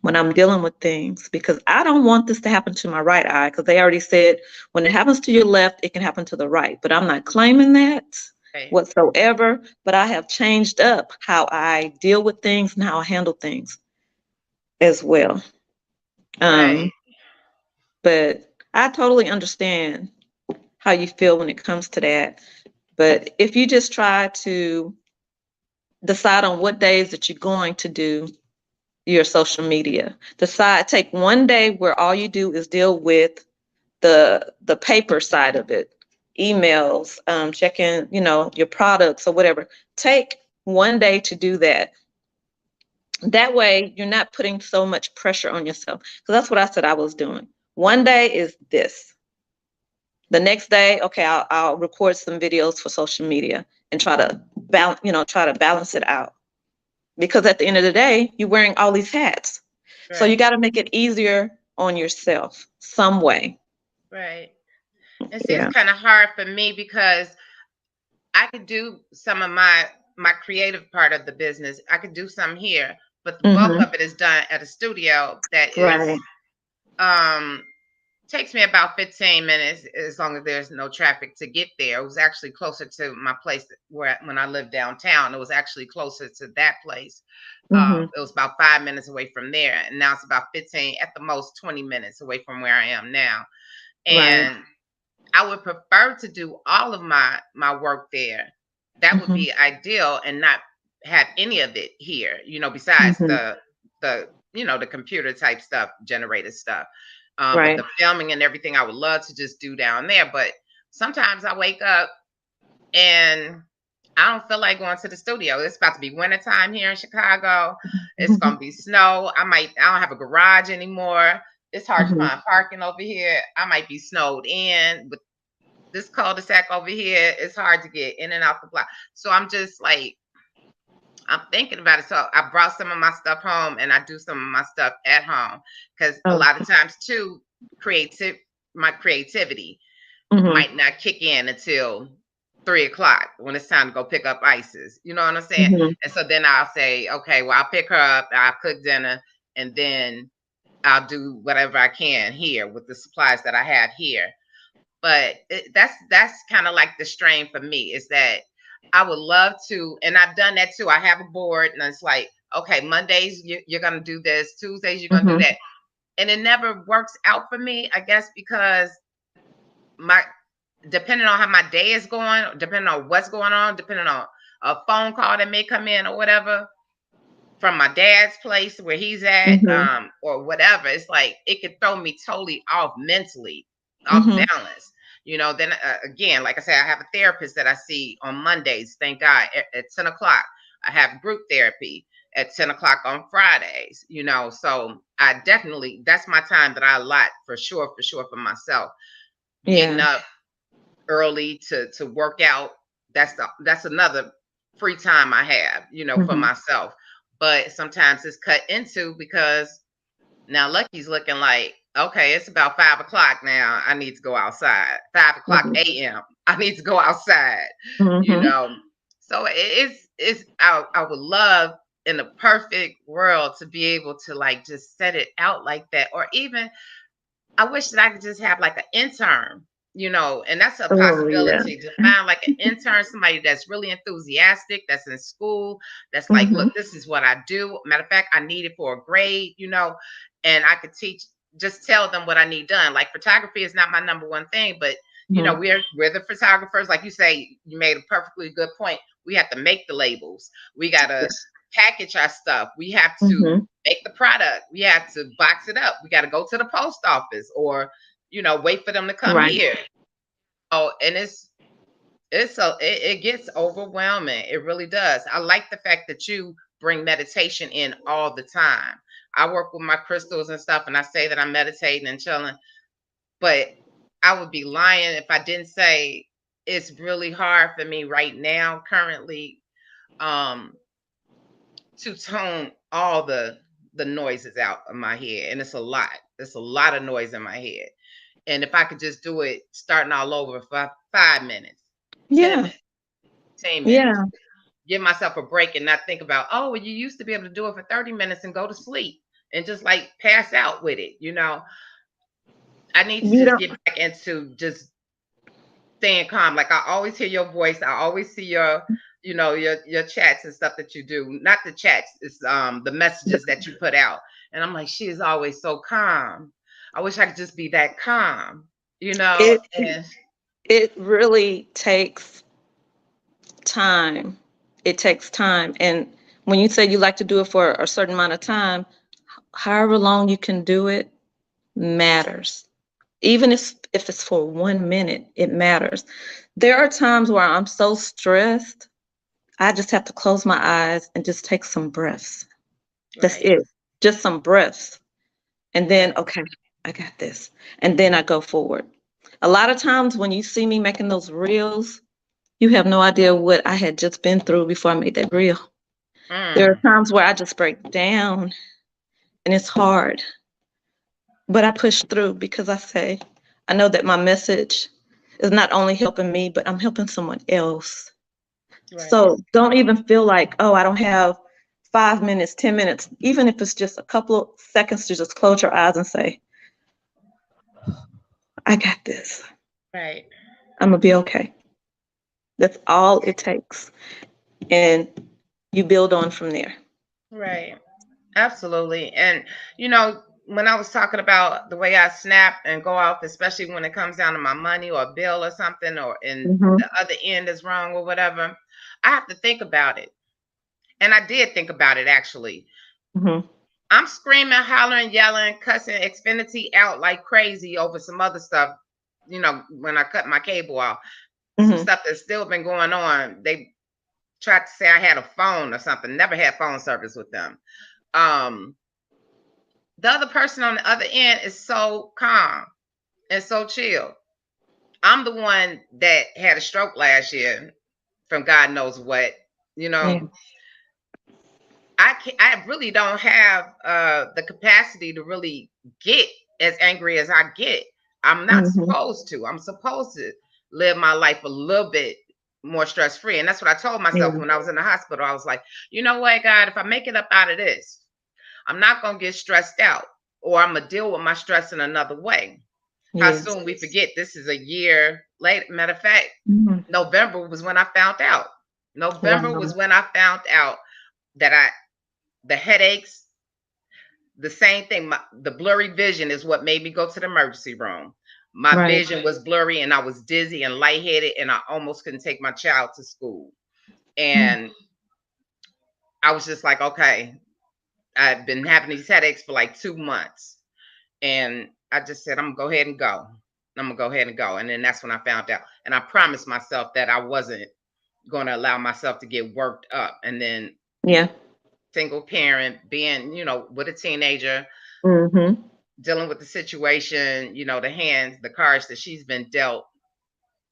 when I'm dealing with things because I don't want this to happen to my right eye because they already said when it happens to your left, it can happen to the right. But I'm not claiming that Right. whatsoever. But I have changed up how I deal with things and how I handle things as well. Right. Um, but I totally understand how you feel when it comes to that. But if you just try to decide on what days that you're going to do your social media, take one day where all you do is deal with the paper side of it, emails, checking, your products or whatever. Take one day to do that. That way you're not putting so much pressure on yourself. Because that's what I said I was doing. One day is this. The next day, okay, I'll record some videos for social media and try to balance it out. Because at the end of the day, you're wearing all these hats. So you Right. got to make it easier on yourself some way. Right. And see, it's Yeah. kind of hard for me because I could do some of my creative part of the business. I could do some here, but the bulk Mm-hmm. of it is done at a studio that is Right. um takes me about 15 minutes as long as there's no traffic to get there. It was actually closer to my place where when I lived downtown. It was actually closer to that place. Mm-hmm. It was about 5 minutes away from there, and now it's about 15, at the most 20 minutes away from where I am now. Right. And I would prefer to do all of my work there. That would Mm-hmm. be ideal, and not have any of it here, besides Mm-hmm. the computer type stuff, generated stuff. But Right. the filming and everything I would love to just do down there. But sometimes I wake up and I don't feel like going to the studio. It's about to be wintertime here in Chicago. It's Mm-hmm. gonna be snow. I don't have a garage anymore. It's hard to Mm-hmm. find parking over here. I might be snowed in with this cul-de-sac over here. It's hard to get in and out the block. So I'm just like, I'm thinking about it. So I brought some of my stuff home and I do some of my stuff at home. Because a Oh. lot of times too, creative my creativity Mm-hmm. might not kick in until 3 o'clock when it's time to go pick up Isis. You know what I'm saying? Mm-hmm. And so then I'll say, okay, well, I'll pick her up, I'll cook dinner, and then I'll do whatever I can here with the supplies that I have here. But that's kind of like the strain for me, is that I would love to, and I've done that too. I have a board, and it's like, okay, Mondays you're gonna do this, Tuesdays you're gonna do Mm-hmm. that, and it never works out for me. I guess because my depending on how my day is going, depending on what's going on, depending on a phone call that may come in or whatever from my dad's place where he's at, Mm-hmm. or whatever. It's like it could throw me totally off mentally, off Mm-hmm. balance. Then again, like I said, I have a therapist that I see on Mondays. Thank God at 10 o'clock. I have group therapy at 10 o'clock on Fridays. So I definitely, that's my time that I allot for sure for myself. Getting Yeah. up early to work out. That's another free time I have, for Mm-hmm. myself. But sometimes it's cut into because now Lucky's looking like, okay, it's about 5 o'clock now. I need to go outside. 5 o'clock Mm-hmm. a.m. I need to go outside. You Mm-hmm. know. So it's I would love in a perfect world to be able to like just set it out like that, or even I wish that I could just have like an intern, and that's a Oh yeah. possibility to find like an intern, somebody that's really enthusiastic, that's in school, that's like, Mm-hmm. look, this is what I do. Matter of fact, I need it for a grade, and I could teach, just tell them what I need done. Like photography is not my number one thing, but Mm-hmm. we're the photographers. Like you say, you made a perfectly good point. We have to make the labels. We gotta Yes. package our stuff. We have to Mm-hmm. make the product. We have to box it up. We got to go to the post office, or wait for them to come Right. here. Oh, and it gets overwhelming. It really does. I like the fact that you bring meditation in all the time. I work with my crystals and stuff, and I say that I'm meditating and chilling, but I would be lying if I didn't say it's really hard for me right now, currently, um, to tone all the noises out of my head, and it's a lot. It's a lot of noise in my head. And if I could just do it starting all over for 5 minutes, 10 Yeah. minutes, 10 minutes, Yeah. give myself a break and not think about, oh, well, you used to be able to do it for 30 minutes and go to sleep and just like pass out with it. I need to You just don't. get back into just staying calm. Like I always hear your voice. I always see your chats and stuff that you do. Not the chats, it's the messages that you put out. And I'm like, she is always so calm. I wish I could just be that calm, It and it really takes time. It takes time. And when you say you like to do it for a certain amount of time, however long you can do it matters. Even if it's for 1 minute, it matters. There are times where I'm so stressed, I just have to close my eyes and just take some breaths. That's right, it. Just some breaths. And then, right, okay, I got this. And then I go forward. A lot of times when you see me making those reels, you have no idea what I had just been through before I made that reel. There are mm, times where I just break down and it's hard, but I push through because I say, I know that my message is not only helping me, but I'm helping someone else. right, So don't even feel like, oh, I don't have 5 minutes, 10 minutes, even if it's just a couple of seconds to just close your eyes and say, I got this. right, I'm going to be okay. That's all it takes. And you build on from there. right. Absolutely. And when I was talking about the way I snap and go off, especially when it comes down to my money or a bill or something, or in Hmm. the other end is wrong or whatever, I have to think about it. And I did think about it actually. Hmm. I'm screaming, hollering, yelling, cussing Xfinity out like crazy over some other stuff. When I cut my cable off, some Hmm. stuff that's still been going on. They tried to say I had a phone or something. Never had phone service with them. Um, the other person on the other end is so calm and so chill. I'm the one that had a stroke last year from God knows what. You Yeah. know, I really don't have the capacity to really get as angry as I get. I'm not Hmm. supposed to. I'm supposed to live my life a little bit more stress free. And that's what I told myself Yeah. when I was in the hospital. I was like, you know what, God, if I make it up out of this, I'm not going to get stressed out, or I'm going to deal with my stress in another way. How Yes. soon we forget this is a year later. Matter of fact, Hmm. November was when I found out. November Wow. was when I found out that the headaches, the same thing. The blurry vision is what made me go to the emergency room. My Right. vision was blurry and I was dizzy and lightheaded and I almost couldn't take my child to school. Mm. And I was just like, okay, I've been having these headaches for like 2 months. And I just said, I'm gonna go ahead and go. I'm gonna go ahead and go. And then that's when I found out. And I promised myself that I wasn't going to allow myself to get worked up. And then Yeah. single parent, being, with a teenager, Hmm. dealing with the situation, the cards that she's been dealt,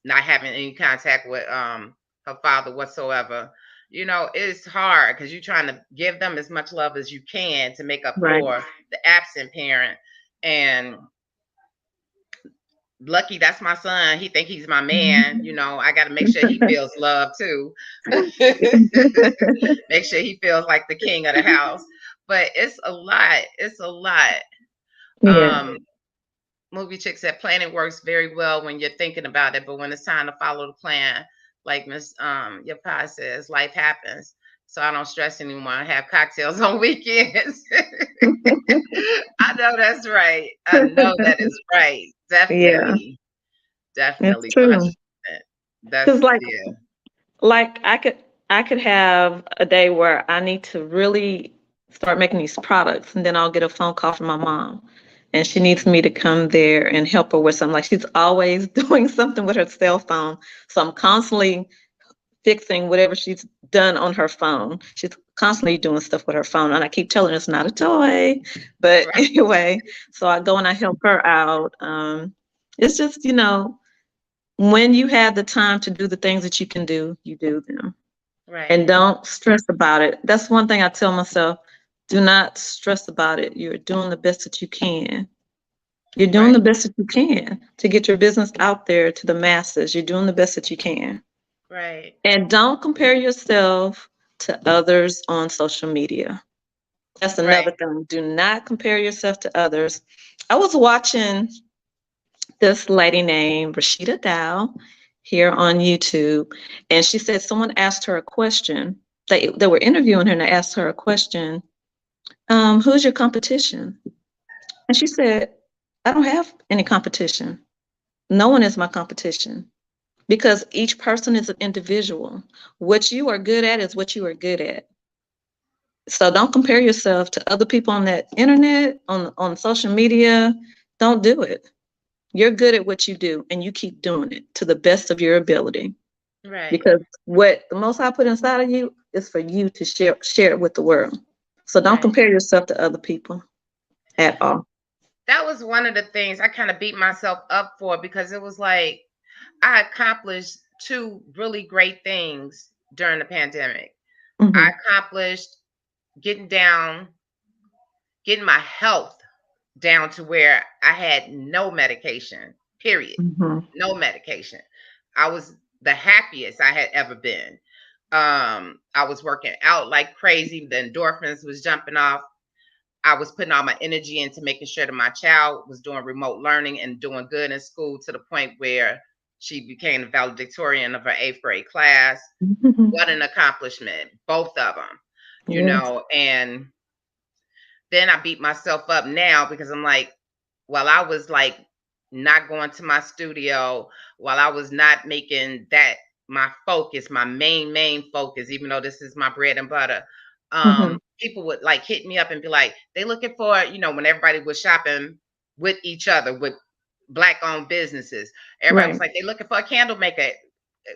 not having any contact with her father whatsoever. It's hard because you're trying to give them as much love as you can to make up Right. for the absent parent. And lucky that's my son. He think he's my man. Mhm. I got to make sure he feels love too. Make sure he feels like the king of the house. But it's a lot. It's a lot. Yeah. Um, Movie chick said planning works very well when you're thinking about it, but when it's time to follow the plan, like Miss your pie says, life happens. So I don't stress anymore. I have cocktails on weekends. I know that's right. I know that is right. Yeah, Definitely. it's Definitely true. 100%. That's Because yeah. I could have a day where I need to really start making these products, and then I'll get a phone call from my mom, and she needs me to come there and help her with something. Like she's always doing something with her cell phone, so I'm constantly fixing whatever she's done on her phone. She's constantly doing stuff with her phone, and I keep telling her it's not a toy. But Right. anyway, so I go and I help her out. It's just, when you have the time to do the things that you can do, you do them. And Right. don't stress about it. That's one thing I tell myself. Do not stress about it. You're doing the best that you can. You're doing Right. the best that you can to get your business out there to the masses. You're doing the best that you can. Right. And don't compare yourself to others on social media. That's Right. another thing. Do not compare yourself to others. I was watching this lady named Rashida Dow here on YouTube, and she said someone asked her a question. They were interviewing her and they asked her a question. Who's your competition? And she said, I don't have any competition. No one is my competition because each person is an individual. What you are good at is what you are good at. So don't compare yourself to other people on that internet, on social media. Don't do it. You're good at what you do and you keep doing it to the best of your ability. Right. Because what the most I put inside of you is for you to share it with the world. So don't Right. compare yourself to other people at all. That was one of the things I kind of beat myself up for because it was like I accomplished two really great things during the pandemic. I Hmm. accomplished getting down, getting my health down to where I had no medication, period. Hmm. No medication. I was the happiest I had ever been. I was working out like crazy. The endorphins was jumping off. I was putting all my energy into making sure that my child was doing remote learning and doing good in school to the point where she became the valedictorian of her eighth grade class. What an accomplishment, both of them, Yes. and then I beat myself up now because I'm like, while I was like not going to my studio, while I was not making that my focus, my main focus, even though this is my bread and butter, Hmm. people would like hit me up and be like, they looking for, when everybody was shopping with each other, with black owned businesses, everybody was Right. like, they looking for a candle maker.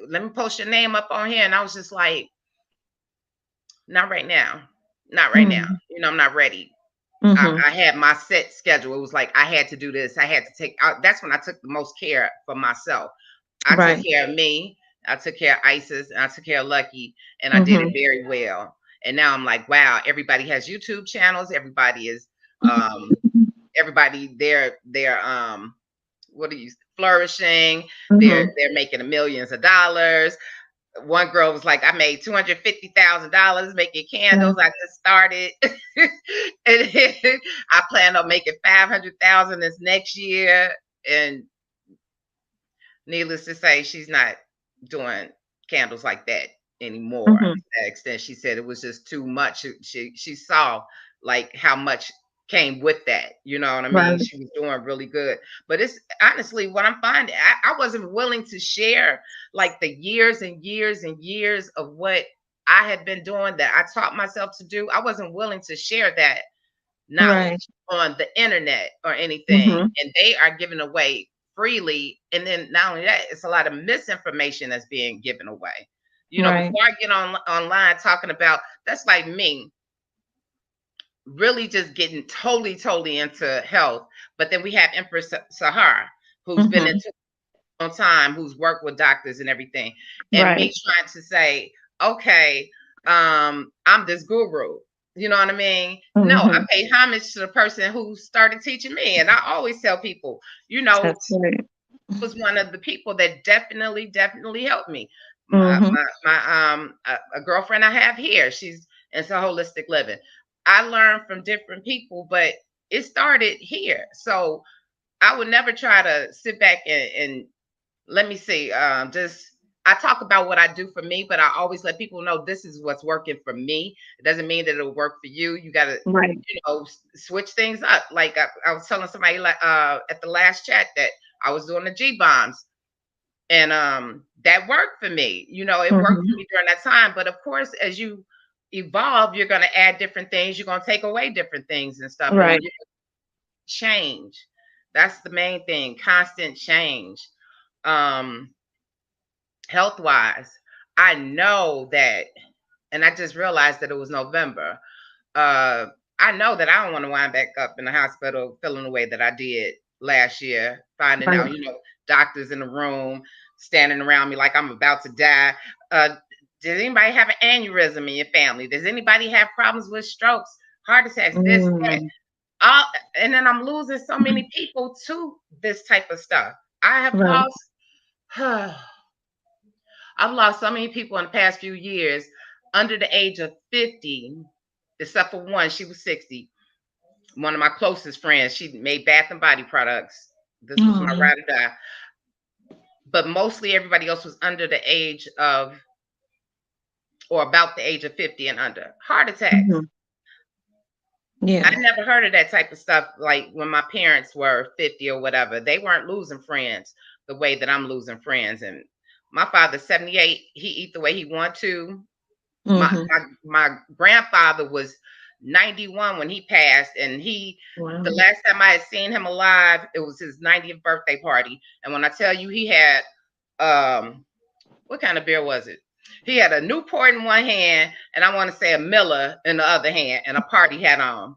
Let me post your name up on here. And I was just like, not right now. Not right now. Hmm. I'm not ready. Hmm. I had my set schedule. It was like I had to do this. I had to take out. That's when I took the most care for myself. I took Right. care of me. I took care of Isis, and I took care of Lucky, and I did it Hmm. very well. And now I'm like, wow, everybody has YouTube channels. Everybody is, um, everybody they're what are you flourishing? Hmm. They're making millions of dollars. One girl was like, I made $250,000 making Yeah. candles. I just started, and I plan on making 500,000 this next year. And needless to say, she's not doing candles like that anymore. Hmm. To that extent, she said it was just too much. She saw like how much came with that. You know what I mean? Right. She was doing really good. But it's honestly what I'm finding. I wasn't willing to share like the years and years and years of what I had been doing that I taught myself to do. I wasn't willing to share that Right. knowledge on the internet or anything, Hmm. and they are giving away freely. And then not only that, it's a lot of misinformation that's being given away. Right. Before I get online talking about that's like me really just getting totally into health, but then we have Empress Sahar, who's been Hmm. into on time, who's worked with doctors and everything, and me Right. trying to say, okay, I'm this guru. You know what I mean? No, I Hmm. pay homage to the person who started teaching me. And I always tell people, That's right. was one of the people that definitely helped me. Hmm. A girlfriend I have here, she's into holistic living. I learned from different people, but it started here. So I would never try to sit back and let me see. Just I talk about what I do for me, but I always let people know this is what's working for me. It doesn't mean that it'll work for you. You got to, Right. switch things up. Like I was telling somebody like at the last chat that I was doing the G bombs, and that worked for me. It worked for Hmm. me during that time. But of course, as you evolve, you're going to add different things. You're going to take away different things and stuff, and Right. you change. That's the main thing. Constant change. Um, Health wise, I know that, and I just realized that it was November. Uh, I know that I don't want to wind back up in the hospital feeling the way that I did last year, finding Right. out, doctors in the room standing around me like I'm about to die. Uh, does anybody have an aneurysm in your family? Does anybody have problems with strokes, heart attacks, this, that? Mm. all, and then I'm losing so many people to this type of stuff. I have Right. lost, I've lost so many people in the past few years under the age of 50, except for one, she was 60. One of my closest friends, she made bath and body products. This was my Oh. ride or die. But mostly everybody else was under the age of, or about the age of 50 and under. Heart attacks. Hmm. Yeah. I never heard of that type of stuff like when my parents were 50 or whatever. They weren't losing friends the way that I'm losing friends. And my father's 78. He eat the way he want to. My Hmm. my grandfather was 91 when he passed, and the Wow. last time I had seen him alive, it was his 90th birthday party. And when I tell you he had what kind of beer was it? He had a Newport in one hand, and I want to say a Miller in the other hand, and a party hat on.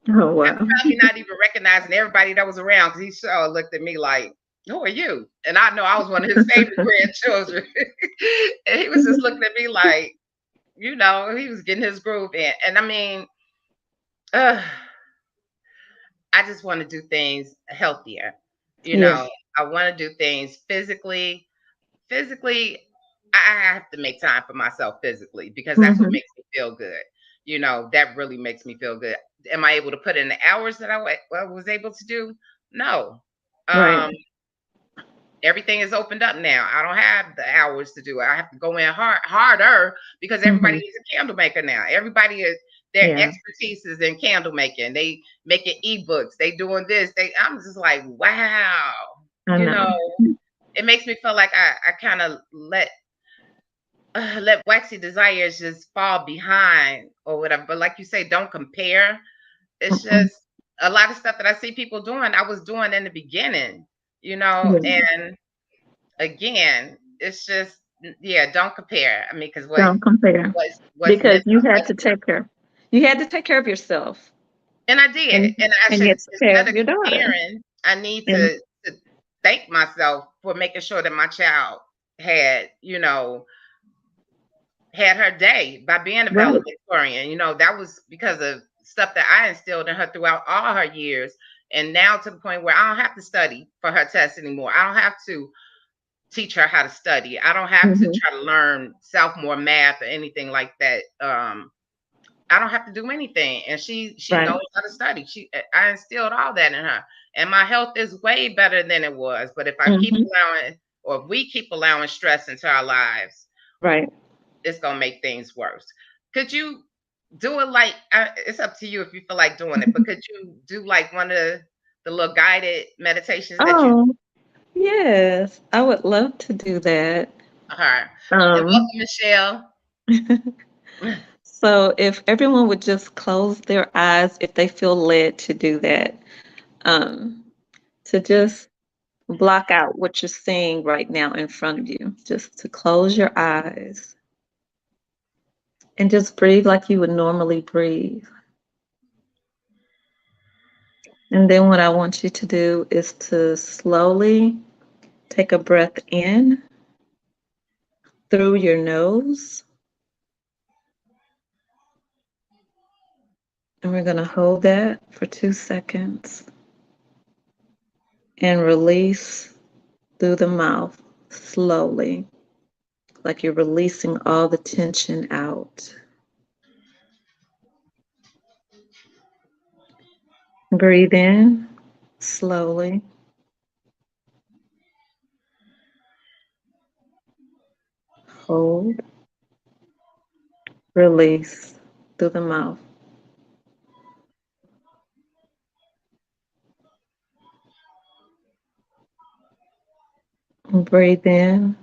Oh, And wow. probably not even recognizing everybody that was around because he sure looked at me like, "Who are you?" And I know I was one of his favorite grandchildren, and he was just looking at me like, he was getting his groove in. And I mean, uh, I just want to do things healthier. You Yeah. know, I want to do things physically. Physically, I have to make time for myself physically because that's what Hmm. makes me feel good. That really makes me feel good. Am I able to put in the hours that was able to do? No. Right. Um, Everything is opened up now. I don't have the hours to do it. I have to go in harder because everybody Hmm. is a candle maker now. Everybody is their Yeah. expertise is in candle making. They making ebooks. They doing this. I'm just like, wow. I You know. know, it makes me feel like I kind of let waxy desires just fall behind or whatever. But like you say, don't compare. It's Mm-mm. just a lot of stuff that I see people doing, I was doing in the beginning, Yeah. and again, it's just, yeah, don't compare. I mean, because Don't compare what's because missing you had was, to take care. You had to take care of yourself, and I did, and and I and you should, had to take care instead of of your daughter. comparing, I need And to thank myself for making sure that my child had, had her day by being a right. valedictorian. That was because of stuff that I instilled in her throughout all her years. And now to the point where I don't have to study for her test anymore. I don't have to teach her how to study. I don't have to Hmm. try to learn sophomore math or anything like that. I don't have to do anything. And she Right. knows how to study. I instilled all that in her. And my health is way better than it was. But if I keep Hmm. allowing, or if we keep allowing stress into our lives, Right. it's gonna make things worse. Could you do it like it's up to you if you feel like doing it, but could you do like one of the little guided meditations that you Oh, yes. I would love to do that. are? And welcome, Um, Michelle. so if everyone would just close their eyes if they feel led to do that, um, to just block out what you're seeing right now in front of you, just to close your eyes and just breathe like you would normally breathe. And then what I want you to do is to slowly take a breath in through your nose. And we're going to hold that for 2 seconds and release through the mouth slowly, like you're releasing all the tension out. Breathe in slowly, hold, release through the mouth. Breathe in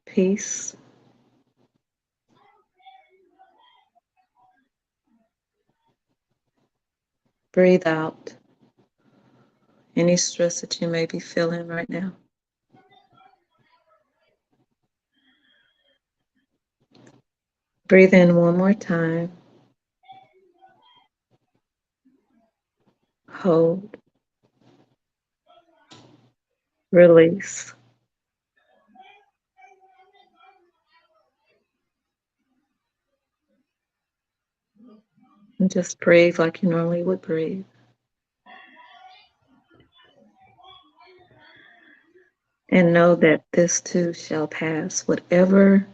peace. Breathe out any stress that you may be feeling right now. Breathe in one more time. Hold, release, and just breathe like you normally would breathe. And know that this too shall pass, whatever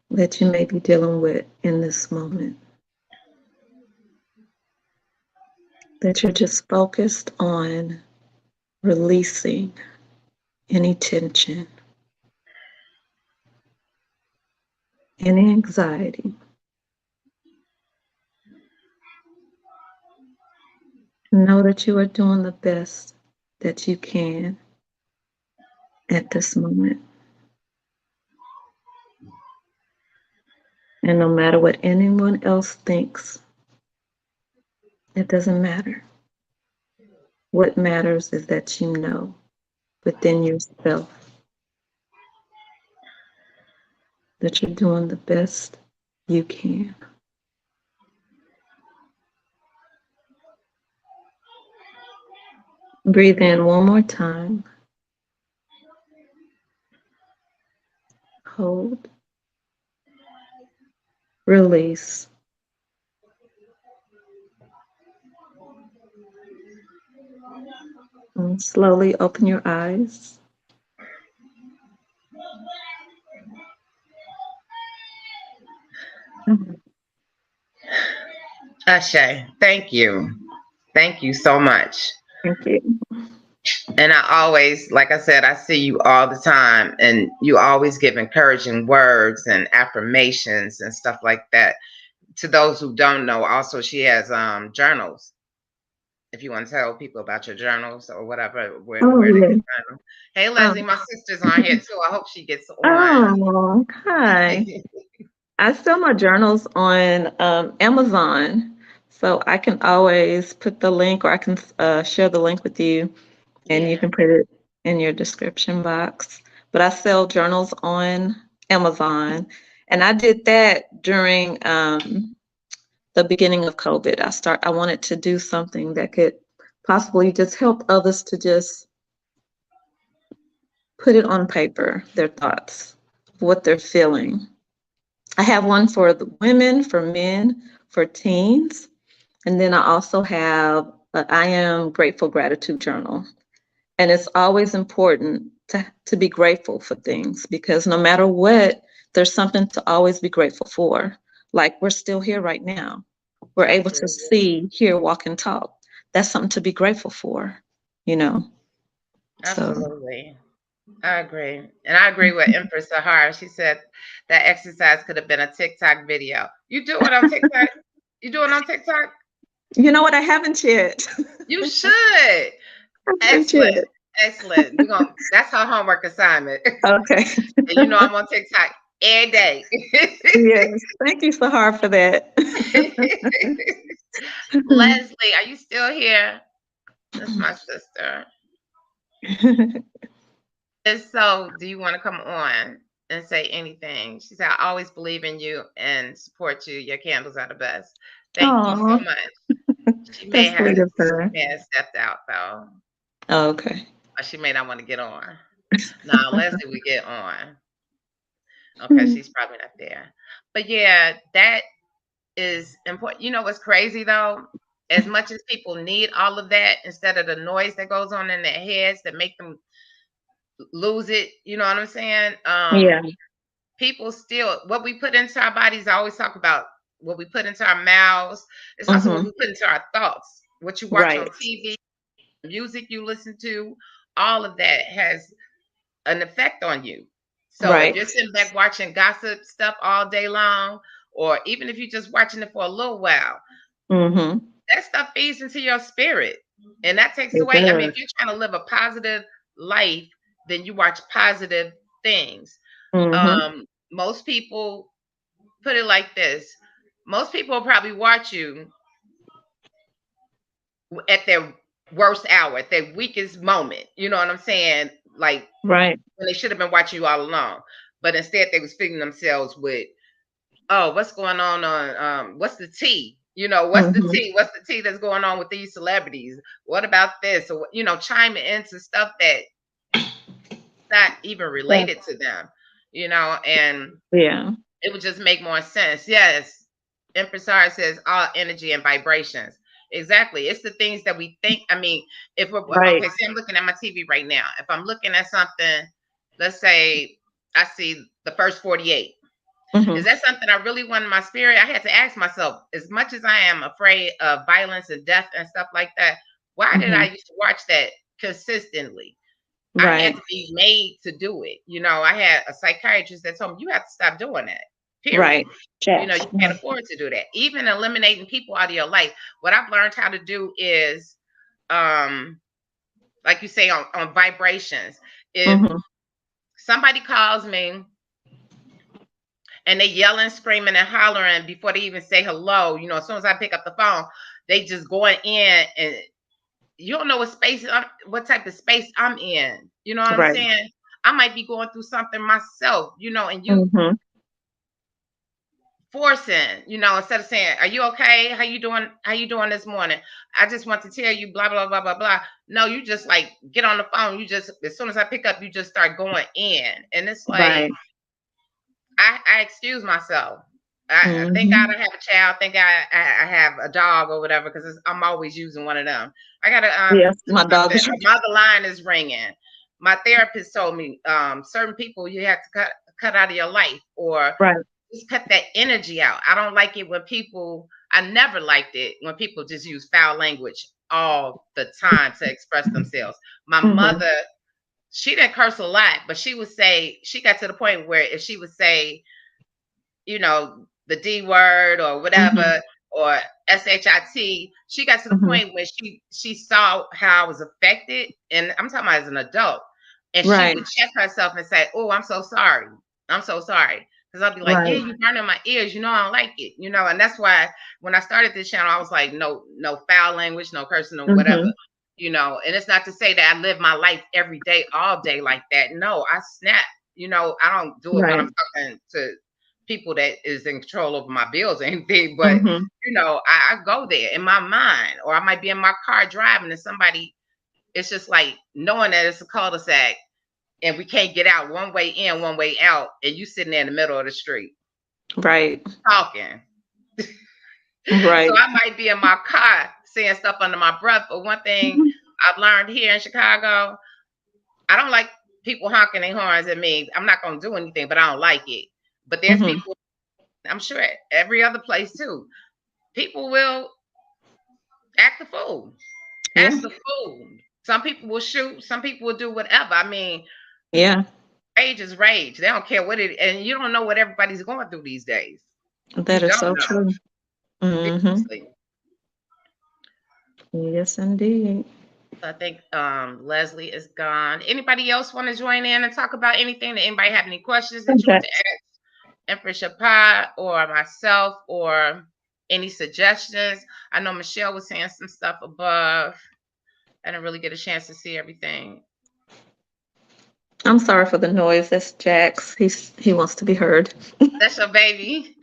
that you may be dealing with in this moment. That you're just focused on releasing any tension, any anxiety. Know that you are doing the best that you can at this moment. And no matter what anyone else thinks, it doesn't matter. What matters is that you know within yourself that you're doing the best you can. Breathe in one more time. Hold. Release. And slowly open your eyes. Ashe, thank you. Thank you so much. Thank you. And I always, like I said, I see you all the time, and you always give encouraging words and affirmations and stuff like that. To those who don't know, also she has journals. If you want to tell people about your journals or whatever, Oh, where they yeah. can find them. Hey, Leslie, my sister's on here too. I hope she gets on. Oh, hi. I sell my journals on Amazon, so I can always put the link, or I can share the link with you, and you Yeah. can put it in your description box. But I sell journals on Amazon, and I did that during the beginning of COVID. I wanted to do something that could possibly just help others to just put it on paper, their thoughts, what they're feeling. I have one for the women, for men, for teens. And then I also have a I am grateful gratitude journal. And it's always important to be grateful for things, because no matter what, there's something to always be grateful for. Like, we're still here right now. We're able to Absolutely. see, hear, walk, and talk. That's something to be grateful for, you know? So, Absolutely. I agree. And I agree with Empress Sahara. She said that exercise could have been a TikTok video. You do it on TikTok? You do it on TikTok? you know what? I haven't yet. You should. I haven't Excellent. yet. Excellent. We're gonna that's her homework assignment. Okay. And you know I'm on TikTok every day. Yes. Thank you, Sahar, for that. Leslie, are you still here? That's my sister. And so, do you want to come on and say anything? She said, I always believe in you and support you. Your candles are the best. Thank you so Oh, much. She may that's have sweet of her. stepped out though. Oh, okay. Or she may not want to get on. Now, Leslie we get on. Okay, she's probably not there. But yeah, that is important. You know what's crazy though? As much as people need all of that, instead of the noise that goes on in their heads that make them lose it, you know what I'm saying? Yeah. People still, what we put into our bodies, I always talk about what we put into our mouths. It's also what Mm-hmm. we put into our thoughts, what you watch on Right. TV, music you listen to, all of that has an effect on you. So if Right. you're sitting back watching gossip stuff all day long, or even if you're just watching it for a little while, Mm-hmm. that stuff feeds into your spirit. And that takes It away. I mean, does. if you're trying to live a positive life, then you watch positive things. Mm-hmm. Most people put it like this. Most people will probably watch you at their worst hour, at their weakest moment. You know what I'm saying? Like Right. when they should have been watching you all along. But instead they was feeding themselves with, oh, what's going on what's the tea? You know, what's the Mm-hmm. tea? What's the tea that's going on with these celebrities? What about this? Or chiming into stuff that not even Yeah. related to them, and Yeah. it would just make more sense. Yes. Empresario says all energy and vibrations. Exactly. It's the things that we think. I mean, if we're Right. okay, say I'm looking at my TV right now. If I'm looking at something, let's say I see the first 48. Is Mm-hmm. that something I really want in my spirit? I had to ask myself, as much as I am afraid of violence and death and stuff like that, why did I Mm-hmm. used to watch that consistently? I had Right. to be made to do it. I had a psychiatrist that told me you have to stop doing that. Period. Right. Chats. You can't afford to do that. Even eliminating people out of your life. What I've learned how to do is, um, like you say, on vibrations. If Mm-hmm. somebody calls me and they yelling, screaming, and hollering before they even say hello, as soon as I pick up the phone, they just going in, and you don't know what type of space I'm in. You know what I'm Right. saying? I might be going through something myself, and you Mm-hmm. forcing, instead of saying, "Are you okay? How you doing? How you doing this morning? I just want to tell you, blah blah blah blah blah." No, you just like get on the phone. You just as soon as I pick up, you just start going in, and it's like Right. I excuse myself. I thank Mm-hmm. God I have a child. Thank God I have a dog or whatever, because I'm always using one of them. I gotta Yes, do my dog something. is right. My mother line is ringing. My therapist told me certain people you have to cut out of your life, or Right. just cut that energy out. I don't like it when people. I never liked it when people just use foul language all the time to express themselves. My Mm-hmm. mother, she didn't curse a lot, but she got to the point where if she would say, the D word or Mm-hmm. whatever, or shit, she got to the Mm-hmm. point where she saw how I was affected, and I'm talking about as an adult, and she Right. would check herself and say, "Oh, I'm so sorry. I'm so sorry." Because I'll be like, "Yeah, Right. you burning my ears. I don't like it." And that's why when I started this channel, I was like, "No, no foul language, no cursing, or whatever." Mm-hmm. And it's not to say that I live my life every day, all day like that. No, I snap. I don't do it when Right. I'm talking to people that is in control over my bills or anything, but Mm-hmm. I go there in my mind, or I might be in my car driving, and somebody, it's just like knowing that it's a cul-de-sac and we can't get out, one way in, one way out, and you sitting there in the middle of the street Right. talking. So Right. I might be in my car saying stuff under my breath. But one thing I've learned here in Chicago, I don't like people honking their horns at me. I'm not going to do anything, but I don't like it. But there's Mm-hmm. people, I'm sure every other place too, people will act a fool. Yeah. Act a fool. Some people will shoot. Some people will do whatever. I mean, Yeah. rage is rage. They don't care what it. And you don't know what everybody's going through these days. That You is don't so know. true. Mm-hmm. Seriously. Yes, indeed. I think Leslie is gone. Anybody else want to join in and talk about anything? Did anybody have any questions that you want Okay. to ask Empress Shapad or myself, or any suggestions? I know Michelle was saying some stuff above. I didn't really get a chance to see everything. I'm sorry for the noise. That's Jax. He wants to be heard. That's your baby.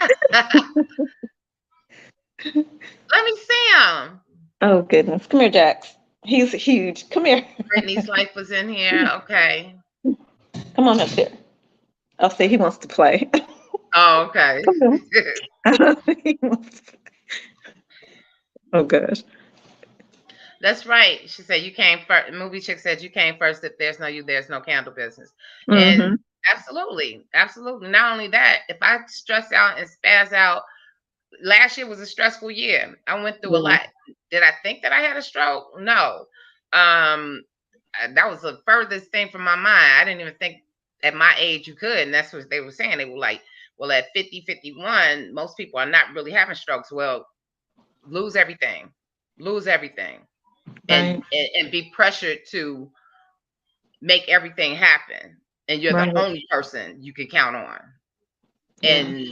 Let me see him. Oh goodness. Come here, Jax. He's huge. Come here. Brittany's life was in here. Okay. Come on up here. I'll see. He wants to play. Oh, okay. Come on. He wants to- Oh gosh. That's right. She said you came first. Movie chick said you came first. If there's no you, there's no candle business. And Mm-hmm. absolutely, absolutely. Not only that, if I stress out and spaz out, last year was a stressful year. I went through a Yeah. lot. Did I think that I had a stroke? No. That was the furthest thing from my mind. I didn't even think at my age you could. And that's what they were saying. They were like, well, at 50, 51, most people are not really having strokes. Well, lose everything. Lose everything. And, Right. and and be pressured to make everything happen. And you're the Right. only person you can count on. Yeah. And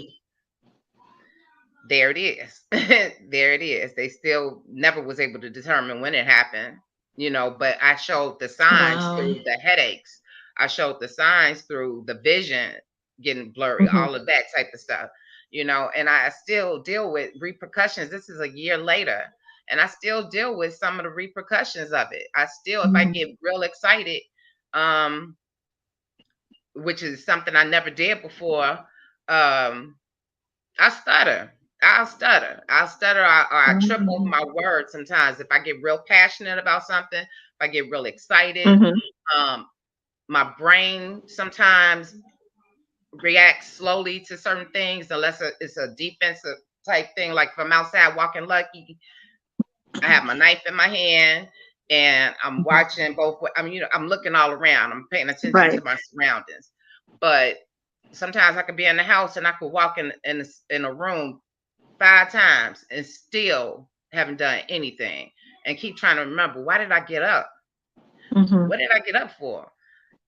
there it is. There it is. They still never was able to determine when it happened, but I showed the signs Wow. through the headaches. I showed the signs through the vision getting blurry, Mm-hmm. all of that type of stuff, and I still deal with repercussions. This is a year later, and I still deal with some of the repercussions of it. I still, if I Mm-hmm. get real excited, um, which is something I never did before, I stutter. I'll stutter. Or I trip over Mhm. my words sometimes. If I get real passionate about something, if I get real excited, Mhm. um, my brain sometimes reacts slowly to certain things unless it's a defensive type thing. Like if I'm outside walking lucky, I have my knife in my hand and I'm Mhm. watching both. I'm looking all around. I'm paying attention Right. to my surroundings. But sometimes I could be in the house and I could walk in a room 5 times and still haven't done anything and keep trying to remember, why did I get up? Mhm. What did I get up for?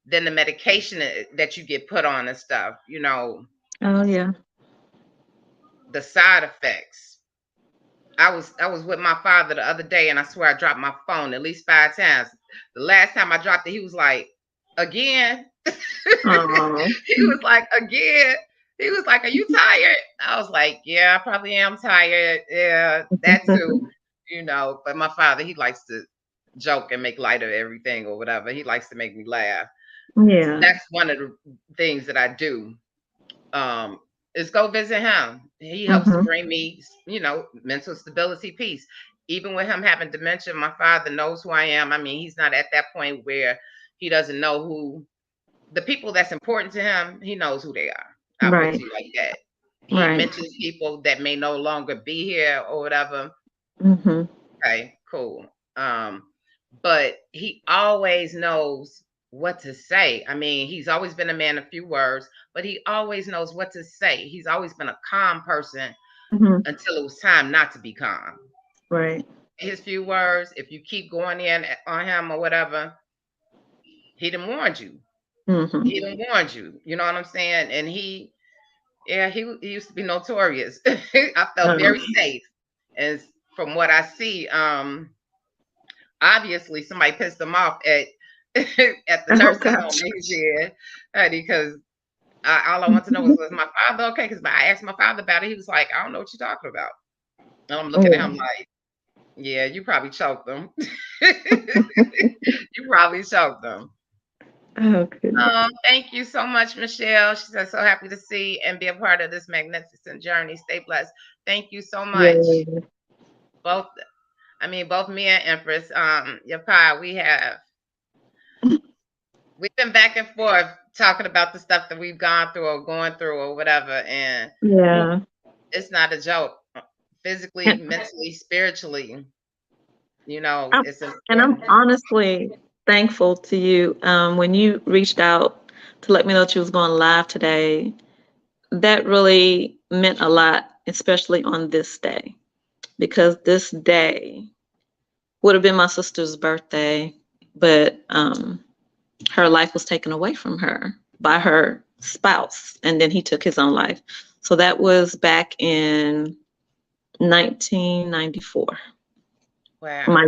Then the medication that you get put on and stuff, Oh yeah. the side effects. I was with my father the other day and I swear I dropped my phone at least 5 times. The last time I dropped it, he was like, again. Oh. He was like, again. He was like, are you tired? I was like, yeah, I probably am tired. Yeah, that too. But my father, he likes to joke and make light of everything or whatever. He likes to make me laugh. So Yeah. that's one of the things that I do. Um, is go visit him. He helps to Mhm. bring me, mental stability, peace. Even with him having dementia, my father knows who I am. I mean, he's not at that point where he doesn't know who the people that's important to him, he knows who they are. I'll put it Right. to you like that. He Right. mentions people that may no longer be here or whatever. Mhm. Okay, cool. Um, but he always knows what to say. I mean, he's always been a man of few words, but he always knows what to say. He's always been a calm person Mhm. until it was time not to be calm. Right. His few words, if you keep going in on him or whatever, he done warned you. Mhm. He done warned you. You know what I'm saying? And yeah, he used to be notorious. I felt Oh. very safe. And from what I see, obviously somebody pissed him off at at the Oh nursing home gosh. that he's in, honey, because all I want to know was my father okay? Because I asked my father about it. He was like, I don't know what you're talking about. And I'm looking at him Yeah. like, yeah, you probably choked them. You probably choked them. Oh goodness. Thank you so much, Michelle. She said, so happy to see and be a part of this magnificent journey. Stay blessed. Thank you so much. Yeah. Both, both me and Empress, your pie, we've been back and forth talking about the stuff that we've gone through or going through or whatever. And whew, Yeah. it's not a joke. Physically, And mentally, spiritually, I'm, it's and I'm important. honestly thankful to you. When you reached out to let me know that you was going live today, that really meant a lot, especially on this day, because this day would have been my sister's birthday, but her life was taken away from her by her spouse, and then he took his own life. So that was back in 1994. Wow.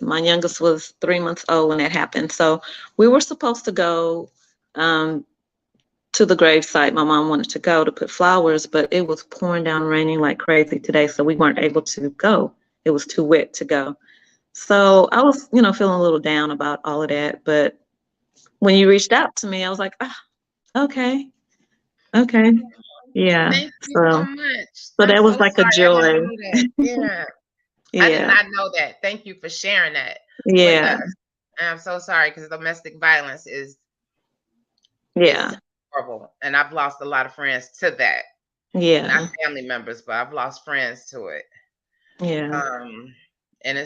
My youngest was 3 months old when that happened. So we were supposed to go um, to the gravesite. My mom wanted to go to put flowers, but it was pouring down, raining like crazy today, so we weren't able to go. It was too wet to go. So I was, feeling a little down about all of that. But when you reached out to me, I was like, ah, okay, okay, yeah. Thank you so So, much. so I'm that was so like a sorry. I joy. didn't know that. Yeah. I did Yeah, not know that. Thank you for sharing that with yeah, us. And I'm so sorry because domestic violence is yeah, horrible, and I've lost a lot of friends to that. Not yeah, family members, but I've lost friends to it. yeah. Um, and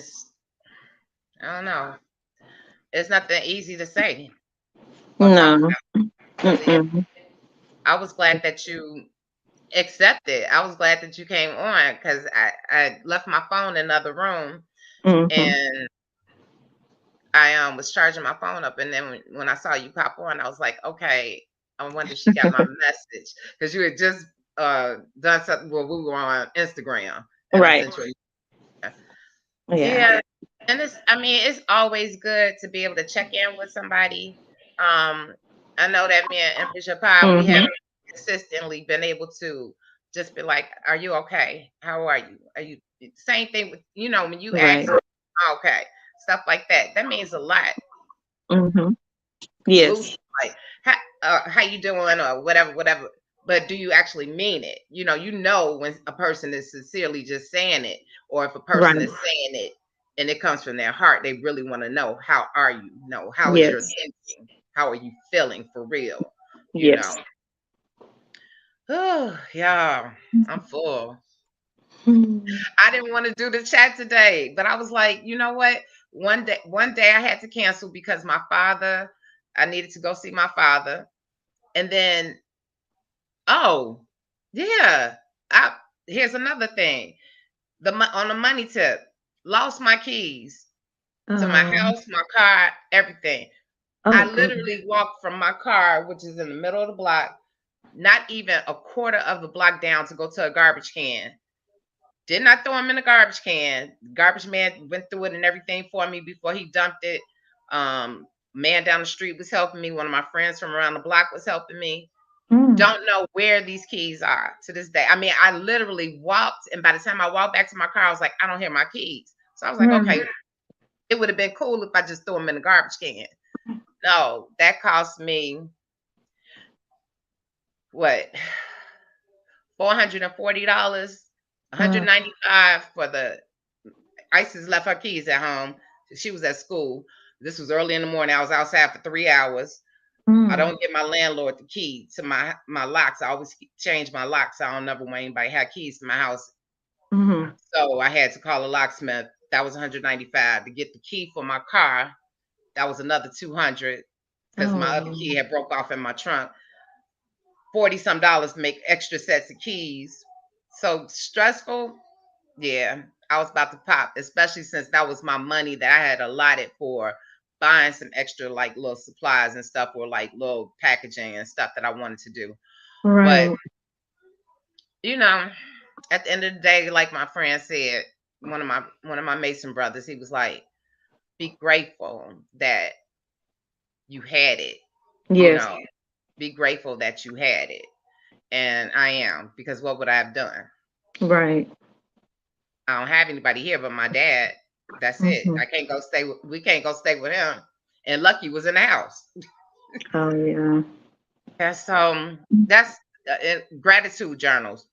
I don't know, it's nothing easy to say or talk No. about. Really, is. Mm-mm. I was glad that you accepted. I was glad that you came on because I left my phone in another room Mm-hmm. and I was charging my phone up, and then when I saw you pop on, I was like, okay, I wonder if she got my message because you had just done something where we were on Instagram, and I Right. sent you. Yeah. Yeah, and it's always good to be able to check in with somebody. Um, I know that me and Empress Pie, we Mm-hmm. haven't consistently been able to just be like, "Are you okay? How are you? Are you?" Same thing with when you ask, Right. "Okay," stuff like that. That means a lot. Mm-hmm. Salute, Yes. like how you doing or whatever, whatever. but do you actually mean it? You know when a person is sincerely just saying it, or if a person Right. is saying it and it comes from their heart, they really want to know, how are you? How is your Yes. thinking? How are you feeling for real? You know. Yes. Oh, yeah, I'm full. Hmm. I didn't want to do the chat today, but I was like, you know what? One day I had to cancel because I needed to go see my father. And then, oh, yeah, I here's another thing. On the money tip, lost my keys to my Um, house, my car, everything. I oh goodness. literally walked from my car, which is in the middle of the block, not even a quarter of the block down to go to a garbage can. Did not throw them in the garbage can. Garbage man went through it and everything for me before he dumped it. Man down the street was helping me. One of my friends from around the block was helping me. Mm. Don't know where these keys are to this day. I mean, I literally walked, and by the time I walked back to my car, I was like, I don't hear my keys. So I was like, Right. okay, it would have been cool if I just threw them in the garbage can. No, that cost me what, $440, Uh, 195 for the Isis left her keys at home. She was at school. This was early in the morning. I was outside for 3 hours. I mm. don't give my landlord the key to my locks. I always change my locks. I don't never want anybody to have keys to my house. Hmm. So I had to call a locksmith. That was 195 to get the key for my car. That was another 200 because my other Oh, key had broke off in my trunk. 40 some dollars to make extra sets of keys. So stressful. Yeah, I was about to pop, especially since that was my money that I had allotted for buying some extra like little supplies and stuff, or like little packaging and stuff that I wanted to do. But right. you know, at the end of the day, like my friend said, one of my Mason brothers, he was like, be grateful that you had it, you Yes. know, be grateful that you had it. And I am, because what would I have done? Right. I don't have anybody here but my dad. That's it. Hmm. I can't go stay with we can't go stay with him. And Lucky was in the house. Oh yeah. That's gratitude journals.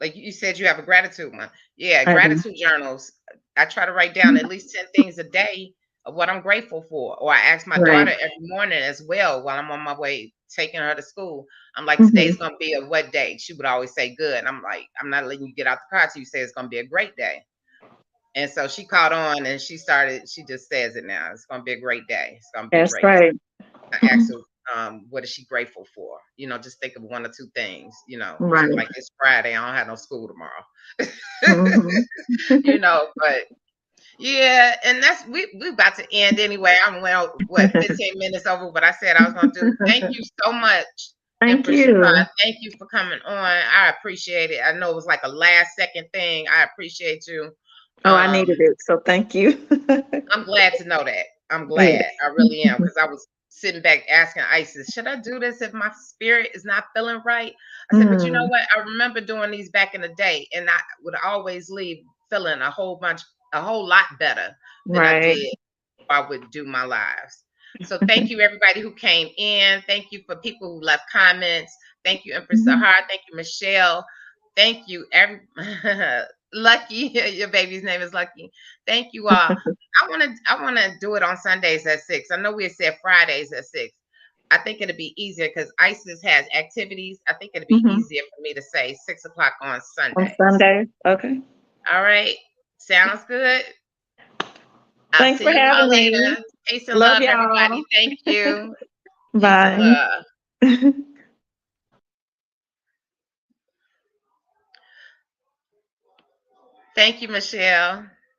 Like you said, you have a gratitude one. Yeah, I do. gratitude journals. I try to write down at least 10 things a day of what I'm grateful for. Or I ask my Right. daughter every morning as well while I'm on my way taking her to school. I'm like, Hmm. today's gonna be a what day? She would always say good. And I'm like, I'm not letting you get out the car till you say it's gonna be a great day. And so she caught on and she just says it now. It's gonna be a great day. It's gonna be a That's great right. day. I asked her, what is she grateful for? Just think of one or two things, Right. like it's Friday, I don't have no school tomorrow. Hmm. But yeah, and we about to end anyway. I'm well, what, 15 minutes over what I said I was gonna do. Thank you so much, Thank Empress Siobhan. you. Thank you for coming on. I appreciate it. I know it was like a last second thing. I appreciate you. Oh, I Um, needed it, so thank you. I'm glad to know that. I'm glad. Yes. I really am, because I was sitting back asking Isis, should I do this if my spirit is not feeling right? I said, but you know Mm, what? I remember doing these back in the day, and I would always leave feeling a whole lot better than I right. did if I would do my lives. So thank you, everybody who came in. Thank you for people who left comments. Thank you, Empress Mhm. Sahar. Thank you, Michelle. Thank you, Lucky. Your baby's name is Lucky. Thank you all. I wanna do it on Sundays at 6. I know we had said Fridays at 6. I think it'll be easier because ISIS has activities. I think it'll be Mhm. easier for me to say 6 o'clock on On Sundays. Sunday. Okay. All right. Sounds good. I'll Thanks see for you all having me. later. Peace and Love love, y'all. everybody. Thank you. Peace and Bye. love. Thank you, Michelle.